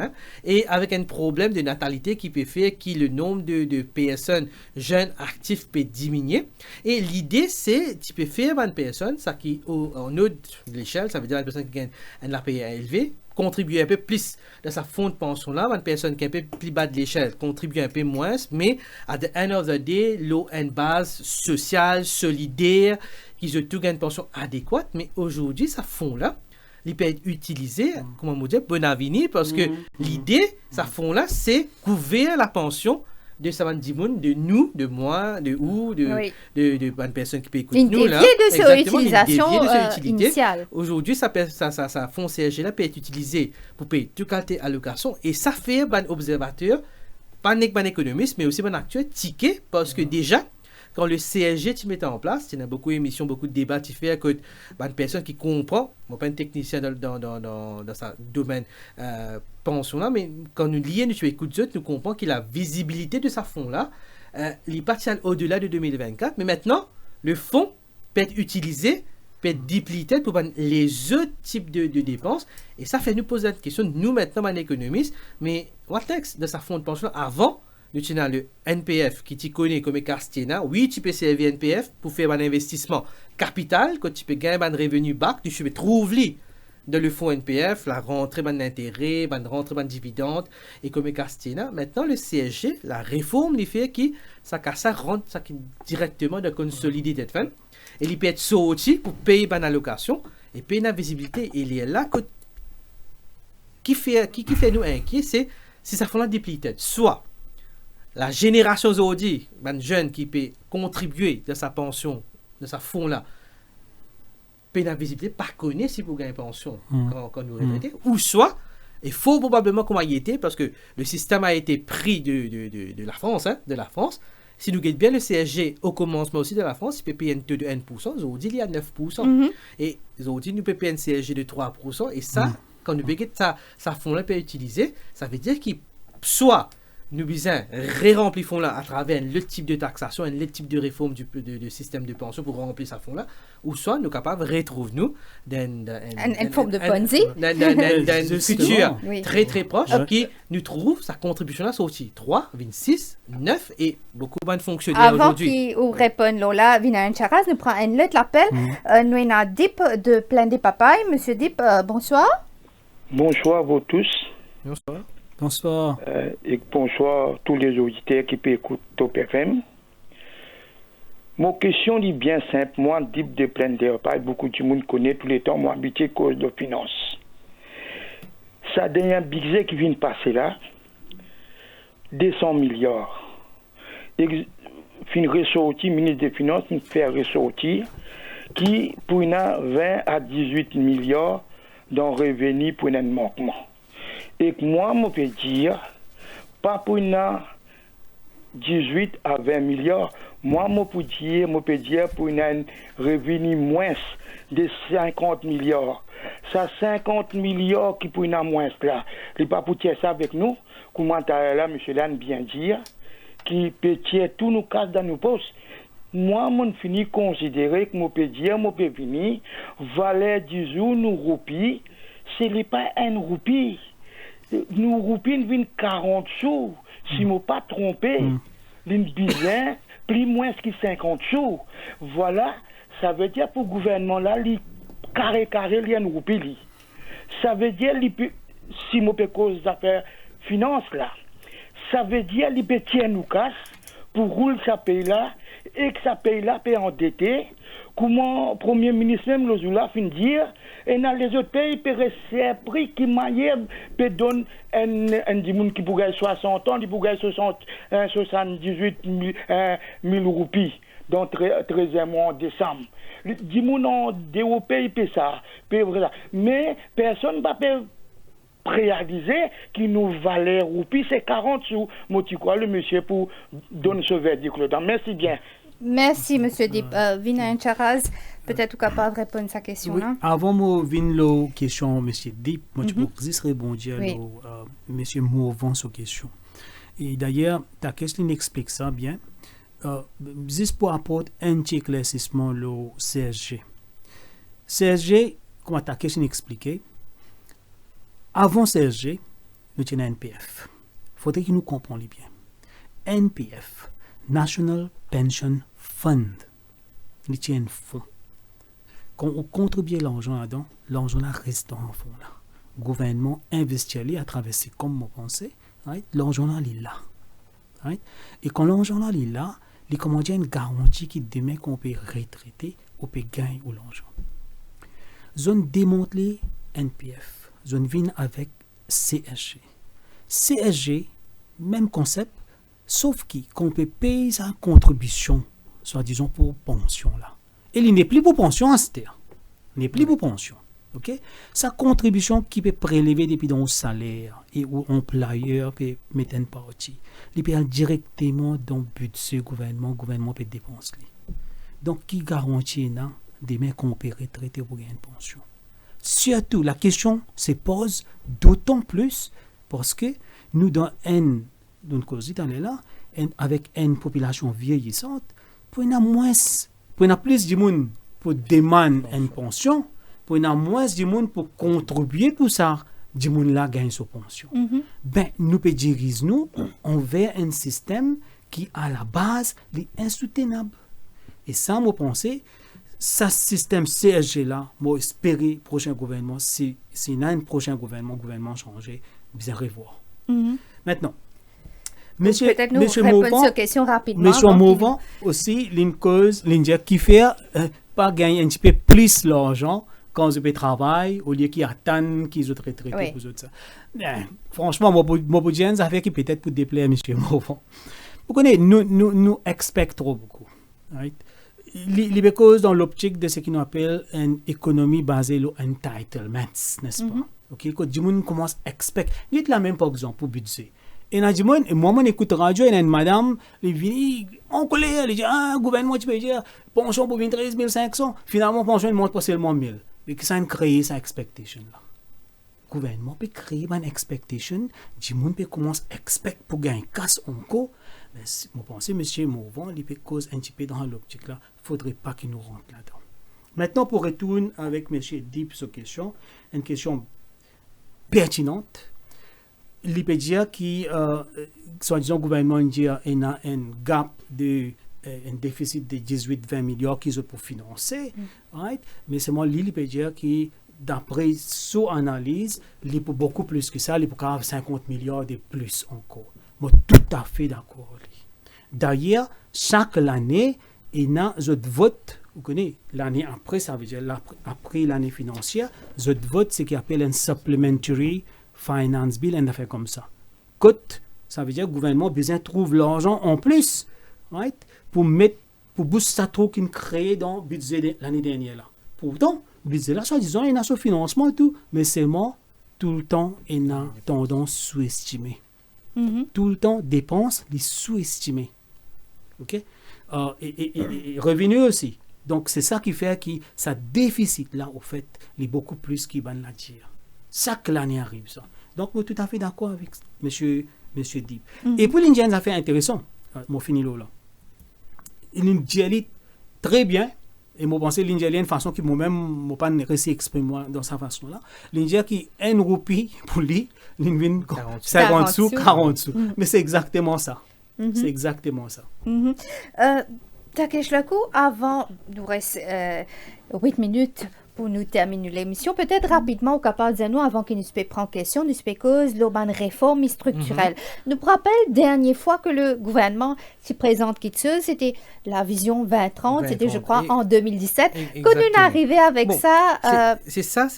et avec un problème de natalité qui peut faire que le nombre de personnes jeunes actifs peut diminuer et l'idée c'est tu peux faire une personne ça qui en haut de l'échelle ça veut dire une personne qui gagne un RPI élevé contribuer un peu plus dans sa fonds de pension là, une personne qui est un peu plus bas de l'échelle contribue un peu moins, mais à the end of the day, l'eau a une base sociale, solidaire, qui a tout une pension adéquate, mais aujourd'hui, ça fonds là, il peut être utilisé, comment on dit, bon avenir, parce que l'idée, ça fonds là, c'est couvrir la pension de Savan Dimoun, de nous, de moi, de ou, de bonnes personnes qui peuvent écouter nous là. De son utilisation initiale. Aujourd'hui, ça fonds CSG là peut être utilisé pour payer toute qualité allocation et ça fait un observateur, pas un économiste, mais aussi un acteur ticket parce que déjà, quand le CSG tu mettais en place, il y a beaucoup d'émissions, beaucoup de débats, tu fais avec une personne qui comprend, moi pas un technicien dans sa domaine pension là, mais quand nous lions, nous écoutons d'autres, nous comprenons que la visibilité de ce fonds-là, il partit au-delà de 2024, mais maintenant, le fonds peut être utilisé, peut être dupliqué pour les autres types de dépenses, et ça fait nous poser la question, nous maintenant, en économiste, mais what texte de sa fonds de pension avant, nous avons le NPF qui tu connais comme Castina. Oui, tu peux servir NPF pour faire un investissement capital, quand tu peux gagner un revenu bac, tu peux trouver dans le fonds NPF, la rentrée d'intérêt, la rentrée de dividende, et comme Castina. Maintenant, le CSG, la réforme, il fait que ça rentre ça directement de consolider cette fin, et il peut être sorti pour payer une allocation, et payer la visibilité. Et il est là, qui fait nous inquiets, c'est si ça fait la déplité. Soit la génération aujourd'hui, un jeune qui peut contribuer de sa pension, de sa fonds-là, peut la visibilité, pas connaître si vous gagnez une pension quand nous retraitons, ou soit, il faut probablement comment il était, parce que le système a été pris de la France, si nous gagnons bien le CSG au commencement aussi de la France, il peut payer un taux de 1%, aujourd'hui il y a 9%, et aujourd'hui nous peut payer un CSG de 3%, et ça, quand nous payons ça fonds-là peut être utilisé, ça veut dire qu'il soit nous besoin ré-remplir fonds-là à travers le type de taxation et le type de réforme du système de pension pour remplir ce fonds-là, ou soit nous sommes capables de retrouver nous une forme de Ponzi d'un futur très très proche qui nous trouve sa contribution-là sortie 3, 26, 9 et beaucoup de fonctionnaires aujourd'hui. Avant qu'il réponde là, Vinay Charaz, nous prenons un autre appel. Nous avons Dip de Plein des Papayes. Monsieur Dip, bonsoir. Bonsoir à vous tous. Bonsoir. Bonsoir. Et bonsoir à tous les auditeurs qui peuvent écouter Top FM. Mon question est bien simple. Moi, Dip de Plein des Papayes, beaucoup de monde connaît tous les temps, moi, habité cause de finance. Ça donne un budget qui vient de passer là, 200 milliards. Et fin ressorti, ministre des Finances, nous fait ressortir, qui pour une 20 à 18 milliards dans revenu pour un manquement. Et moi, je peux dire, pas pour une 18 à 20 milliards, moi, je peux dire pour un revenu moins de 50 milliards. Ça, 50 milliards qui pour une moins là. Il n'est pas pour tirer ça avec nous, comment là, M. Lannes bien dire, qui peut tirer tous nos cas dans nos postes. Moi, je finis considérer que je peux dire, je peux venir, valeur du jour, nous roupies, ce n'est pas un roupie. Nous roupies viennent 40 sous. Si je ne me pas trompé, l'une bizarre, plus moins que 50 sous. Voilà, ça veut dire pour le gouvernement là, il carré, il y a une roupie. Ça veut dire, si je peux cause d'affaires finances là, ça veut dire qu'il peut tirer nous casse pour rouler ce pays-là et que ce pays-là peut endetter. Comment le Premier ministre même Lozula fin dire et dans les autres pays peut rester un prix qui peut donner un dimoun qui pourrait 60 ans, qui pourrait 78 000 roupies dans 13e mois en décembre. Le dimoun en pays peut ça, mais personne ne peut réaliser qui nous valait roupies, c'est 40 sous. Moi, tu crois le monsieur pour donner ce verdict là. Merci bien. Merci, M. Dip. Vinay Charaz, peut-être capable de répondre à sa question. Oui. Avant de venir la question, M. Dip, moi, je peux juste répondre à M. Mourvan sur la question. Et d'ailleurs, ta question explique ça bien. Juste pour apporter un petit éclaircissement au CSG. CSG, comme ta question expliquée, avant CSG, nous avons un NPF. Il faudrait que nous comprenions bien. NPF, National Pension Fund. Il y a un fonds. Quand on contribue l'argent là-dedans, l'argent là reste dans un fonds là. Le gouvernement investit à travers ses comme vous pensez, right? L'argent là il est là. Right? Et quand l'argent là il est là, il commence à une garantie qui demain qu'on peut retraiter, on peut gagner l'argent. Zone démantelée NPF, zone vient avec CSG. CSG, même concept, sauf qu'on peut payer sa contribution, soit disons pour pension là. Et il n'est plus pour pension à cette terre. Il n'est plus pour pension. OK? Sa contribution qui peut prélever depuis dans le salaire et où employeur peut mettre une partie. Il peut aller directement dans le budget gouvernement peut dépenser. Donc, qui garantit demain qu'on peut retraiter pour une pension? Surtout, la question se pose d'autant plus parce que nous, dans une cause avec une population vieillissante, pour une plus de monde pour demander une pension, pour une moins de monde pour contribuer pour ça, du monde là gagne sa pension. Ben, nous peut diriger nous envers un système qui, à la base, est insoutenable. Et ça, moi, penser, ce système CSG là, moi, espérer prochain gouvernement, si un prochain gouvernement changé, bien revoir. Maintenant, Monsieur Mouvant, question rapidement. Monsieur Mouvant aussi, une cause, qui fait pas gagner un petit peu plus l'argent quand ils travaillent au lieu qu'ils attendent qu'ils soient retraités pour autres. Franchement, moi, ça fait qu'il peut-être pour déplaire Monsieur Mouvant. Vous connaissez, nous expectons beaucoup. Right? Les causes dans l'optique de ce qu'on appelle une économie basée sur entitlements, n'est-ce pas? Ok, quand du monde commence à expecter, il est la même par exemple pour budget. Et moi, on écoute radio, et une madame, elle vient en colère, elle dit, gouvernement, tu peux dire, pension pour 13 500, finalement, pension ne monte pas seulement 1000. Et que ça a créé cette expectation là. Le gouvernement peut créer une expectation, du monde peut commencer à expecter pour gagner casse encore. Mais je pense que M. Mouvant, il peut cause un petit peu dans l'optique là, il ne faudrait pas qu'il nous rentre là-dedans. Maintenant, pour retourner avec M. Deep sur question, une question pertinente. Il peut dire que, soi-disant, le gouvernement dit qu'il a un gap un déficit de 18-20 milliards qu'ils ont pour financer, right? Mais c'est moi, il peut dire que, d'après son analyse, il peut beaucoup plus que ça, il peut avoir 50 milliards de plus encore. Moi, tout à fait d'accord. D'ailleurs, chaque année, il y a un vote, vous connaissez, l'année après, ça veut dire après l'année financière, un vote, c'est ce qu'on appelle un supplementary finance bill, une affaire comme ça. Cote, ça veut dire que le gouvernement a besoin de trouver l'argent en plus, right, pour booster ça trop qu'il crée dans le budget de l'année dernière. Là. Pourtant, le budget là, soi-disant, il y a son financement et tout, mais c'est moi, tout le temps, il y a tendance sous-estimée. Tout le temps, dépenses, les sous-estimées. OK? Et revenus aussi. Donc, c'est ça qui fait que ça déficit là, au fait, il est beaucoup plus qu'il va la dire. Chaque année arrive ça. Donc, je suis tout à fait d'accord avec M. Deep. Et puis, l'Indien, ça fait intéressant. Mon fini là. L'Indien très bien. Et moi, je pense que l'Indien, une façon qui moi-même, je pas réussi à exprimer dans sa façon là. L'Indien qui est 1 roupie pour lui, l'Indien 50 sous, 40 sous. Mais c'est exactement ça. C'est exactement ça. Takesh Lakou, avant, il nous reste 8 minutes pour nous terminer l'émission. Peut-être rapidement, au capable de nous, avant qu'il nous puisse prendre question, nous puisse cause l'urbaine réforme structurelle. Nous rappelle dernière fois que le gouvernement qui présente Kitsu, c'était la vision 2030, c'était, je crois, en 2017. Quand nous arrivons avec ça... C'est ça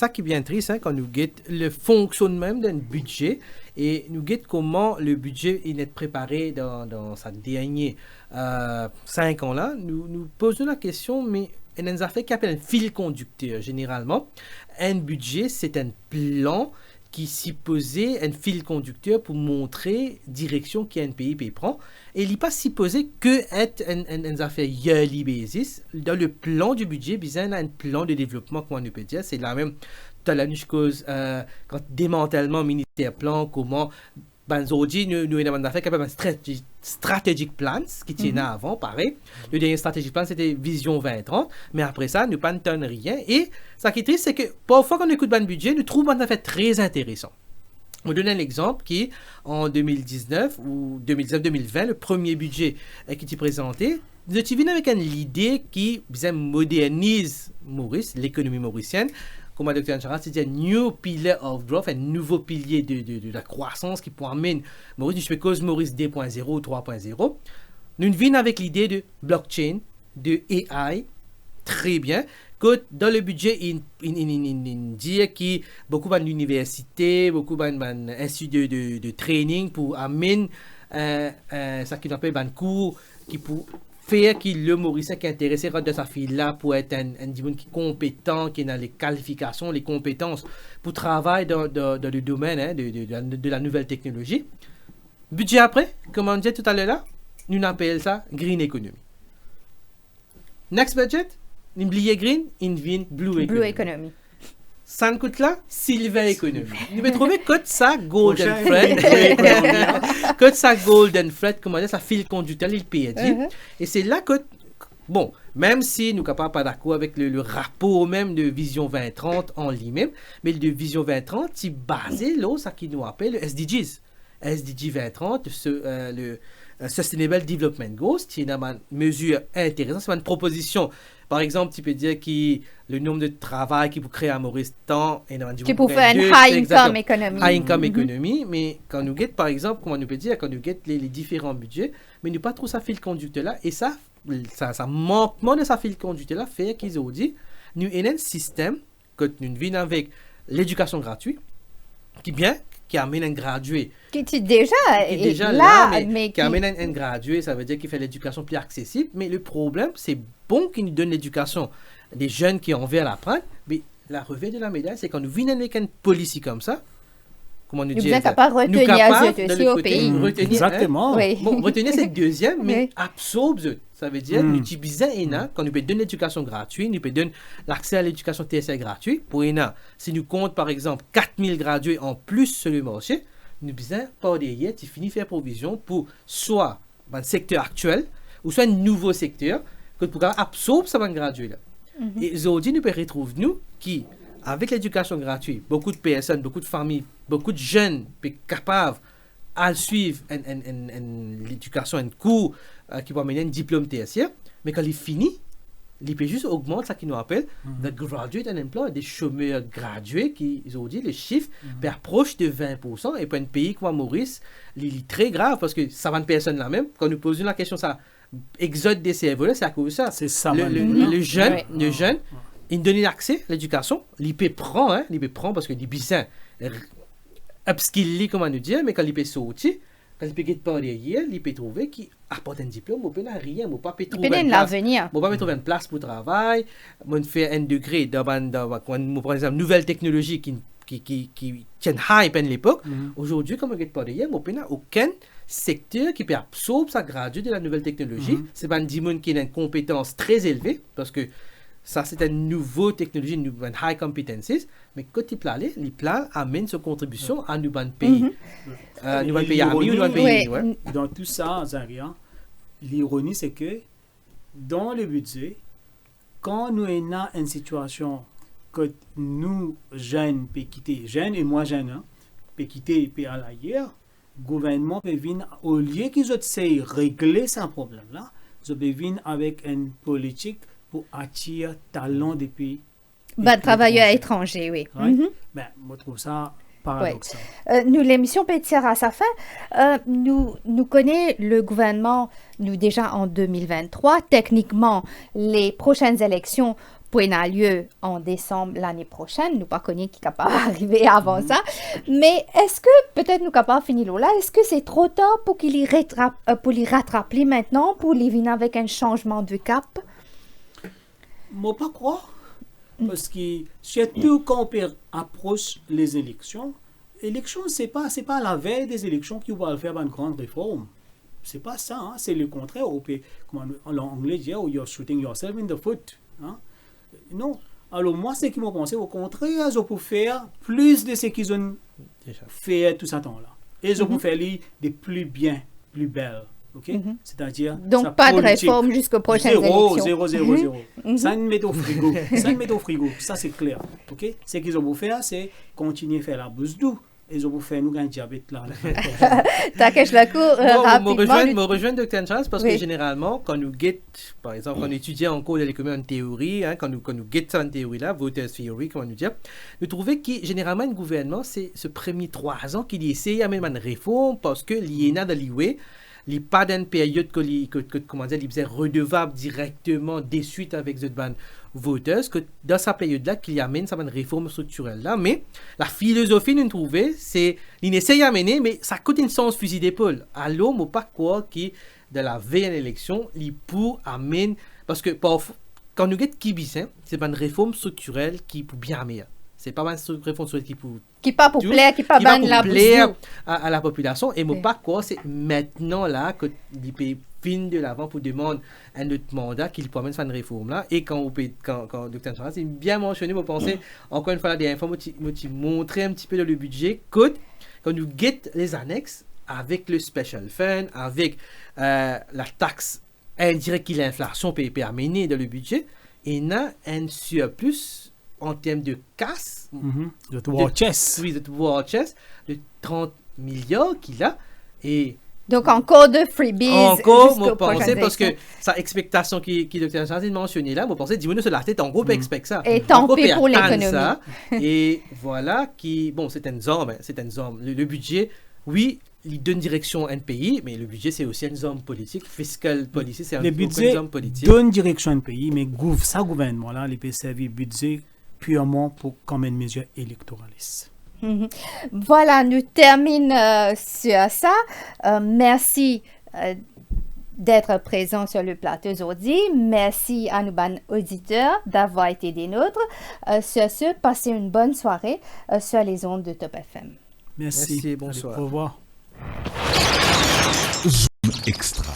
qui est bien triste, hein, quand nous guette le fonctionnement d'un budget et nous guette comment le budget est préparé dans sa dernière 5 ans là. Nous posons la question, mais il y a une affaire qui appelle un fil conducteur. Généralement, un budget, c'est un plan qui supposé un fil conducteur pour montrer direction qu'un pays peut prendre. Et il n'est pas supposé que être une affaire yearly basis. Dans le plan du budget, il y a un plan de développement, comment on peut dire. C'est la même, tout à l'heure, quand démantèlement, ministère plan, comment... Aujourd'hui, nous avons affaire qui appelle un strategic plan, qui tient avant, pareil. Le dernier strategic plan, c'était Vision 2030. Mais après ça, nous n'entendons rien. Et ce qui est triste, c'est que parfois, quand on écoute le budget, nous trouvons un affaire très intéressant. On donne un exemple qui, en 2019 ou 2019-2020, le premier budget qui était présenté, nous avons avec l'idée qui modernise Maurice, l'économie mauricienne. Comme le Dr. Charles, c'est un new pillar of growth, un nouveau pilier de la croissance qui pourrait amener Maurice, je fais cause Maurice 2.0 ou 3.0. Nous venons avec l'idée de blockchain, de AI, très bien. Que dans le budget, il dit qu'il y a beaucoup d'universités, beaucoup d'instituts de training pour amener ce qu'on appelle un cours qui pour faire que le Mauricien qui est intéressé de sa fille-là pour être un individu qui est compétent, qui a les qualifications, les compétences pour travailler dans le domaine de la nouvelle technologie. Budget après, comme on disait tout à l'heure là, nous appelons ça Green Economy. Next budget, n'oubliez Green, in vient Blue Economy. Ça nous coûte là, Silver Economy. Nous pouvons trouver que ça Golden Thread. Que ça Golden Thread, comment dire, ça fil conducteur, il paye. Et c'est là que, bon, même si nous ne sommes pas d'accord avec le rapport même de Vision 2030 en lui-même, mais le de Vision 2030, c'est basé là, ça qui nous appelle le SDGs. SDG 2030, le Sustainable Development Goals, c'est une mesure intéressante, c'est une proposition. Par exemple, tu peux dire que le nombre de travail qu'il faut créer à Maurice temps qui pour faire une high income economy. High income economy, mais quand nous guettons, par exemple, comment nous peut dire, quand nous guettons les différents budgets, mais nous pas trop ça fil conducteur là, et ça manquement de ça fil conducteur là fait qu'ils ont dit, nous avons un système que nous vivons avec l'éducation gratuite, qui amène un gradué. Qui est déjà là, mais qui amène un gradué, ça veut dire qu'il fait l'éducation plus accessible. Mais le problème, c'est bon qu'il nous donne l'éducation des jeunes qui ont envie à l'apprendre, mais la revers de la médaille, c'est quand nous venons avec une politique comme ça, comment nous dire, nous sommes capables de retenir aussi au pays. Exactement. Oui. Bon, retenir c'est le deuxième, mais absorbe, ça veut dire nous utilisons ENA, quand nous pouvons donner l'éducation gratuite, nous pouvons donner l'accès à l'éducation TSL gratuite. Pour ENA, si nous comptons par exemple 4000 gradués en plus sur le marché, nous besoin par derrière, tu finis faire provision pour soit le secteur actuel, ou soit un nouveau secteur, que pour absorber ça gradué là. Et aujourd'hui, nous pouvons retrouver nous qui, avec l'éducation gratuite, beaucoup de personnes, beaucoup de familles, beaucoup de jeunes sont capables de suivre l'éducation, un cours qui va mener un diplôme tertiaire, mais quand il finit, il peut juste augmenter ce qu'ils nous appellent the graduate unemployed, des chômeurs gradués qui, aujourd'hui, les chiffres approchent de 20%, et pour un pays comme Maurice, il est très grave parce que ça va une personne là même. Quand nous posons la question, ça exode des cerveaux, c'est à cause de ça. C'est ça. Le jeune, il donne l'accès à l'éducation, l'IP prend parce que l'IP upskill, comment nous dire, mais quand l'IP sorti, quand l'IP get par derrière, l'IP trouver qui apporte un diplôme, on peut rien, on peut pas trouver une place pour travail, on fait un degré dans par exemple nouvelle technologie qui tient hype à l'époque. Aujourd'hui, comme on get par derrière, on peut aucun secteur qui peut absorber sa graduée de la nouvelle technologie. C'est pas un diplôme qui a une compétence très élevée parce que ça, c'est une nouvelle technologie, une high competencies, mais quand il plaît, les plans amènent sa contribution à nous pays. Nous pays amis ou nous pays. Dans tout ça, Zaria, l'ironie, c'est que dans le budget, quand nous avons une situation que nous, jeunes, peut quitter, jeunes et moi jeunes, peut quitter et aller ailleurs, le gouvernement peut venir, au lieu qu'ils essayent de régler ce problème-là, ils peuvent venir avec une politique pour attirer talent des pays. Travailleurs étrangers, oui. Ben, je trouve ça paradoxal. Nous, l'émission peut tirer à sa fin. Nous connaissons le gouvernement, nous déjà en 2023. Techniquement, les prochaines élections pourraient avoir lieu en décembre l'année prochaine. Nous pas connaissons qui est capable d'arriver avant ça. Mais est-ce que peut-être nous capables de finir là? Est-ce que c'est trop tard pour qu'ils les rattraper maintenant, pour les venir avec un changement de cap? Moi, pas croire. Parce que surtout quand on approche les élections, c'est pas la veille des élections qu'on va faire une grande réforme. C'est pas ça, hein? C'est le contraire. Comme en anglais dit, you're shooting yourself in the foot. Hein? Non. Alors moi, ce qui m'a pensé, au contraire, ils ont pu faire plus de ce qu'ils ont fait tout ce temps-là. Et ils ont pu faire des plus bien, plus belles. Okay? C'est-à-dire donc pas de réforme jusqu'aux prochaines élections. 0. Ça ne met au frigo. Ça c'est clair. Okay? Ce qu'ils ont beau faire, c'est continuer à faire la bouse douce. Ils ont beau faire nous un diabète là. T'inquiète la cour rapidement. Me rejoindre Dr. Charles parce que généralement quand nous guettons, par exemple, quand on étudie en cours de l'économie en théorie, quand nous guettons en théorie là, voters theory, comment nous dire, nous trouvons que généralement un gouvernement c'est ce premier 3 ans qu'il essaie à mettre une réforme parce que l'INA de l'IWE il n'y a pas d'une période que il est redevable directement des suites avec les voters, que dans sa période-là, qu'il amène sa réforme structurelle-là. Mais la philosophie, nous trouvons, c'est qu'il essaie d'amener, mais ça coûte une sens fusil d'épaule. Alors, je ne pas croire que de la veille à l'élection, il pour amener, parce que quand nous guettons Kibis, c'est pas une réforme structurelle qui pour bien meilleur. C'est pas une réforme structurelle qui pas pour plaire, qui pas ban la plaire à la population. Et moi pas quoi, c'est maintenant là que l'IP fin de l'avant pour demander un autre mandat qu'il pourrait faire une réforme là. Et quand Dr. Charles, c'est bien mentionné, vous pensez encore une fois là des infos, montrer un petit peu dans le budget quand nous guettons les annexes avec le special fund, avec la taxe indirecte qui l'inflation peut amener dans le budget, et il y a un surplus en termes de casse, de war chest, de 30 milliards qu'il a. Et donc encore de freebies. Encore, moi pensais, parce que sa expectation qui Dr. Charles mentionné là, moi pensais, dis-moi sur la tête, en gros, on expecte ça. Et tant pis pour l'économie. Ça, et voilà, c'est un zombie. Le budget, oui, il donne direction à un pays, mais le budget, c'est aussi un zone politique. Fiscal policy, c'est un zone politique. Le budget donne direction à un pays, mais ça gouvernement-là, il peut servir budget purement pour comme une mesure électoraliste. Voilà, nous terminons sur ça. Merci d'être présent sur le plateau aujourd'hui. Merci à nos auditeurs d'avoir été des nôtres. Sur ce, passez une bonne soirée sur les ondes de Top FM. Merci, bonsoir. Au revoir. Zoom Extra.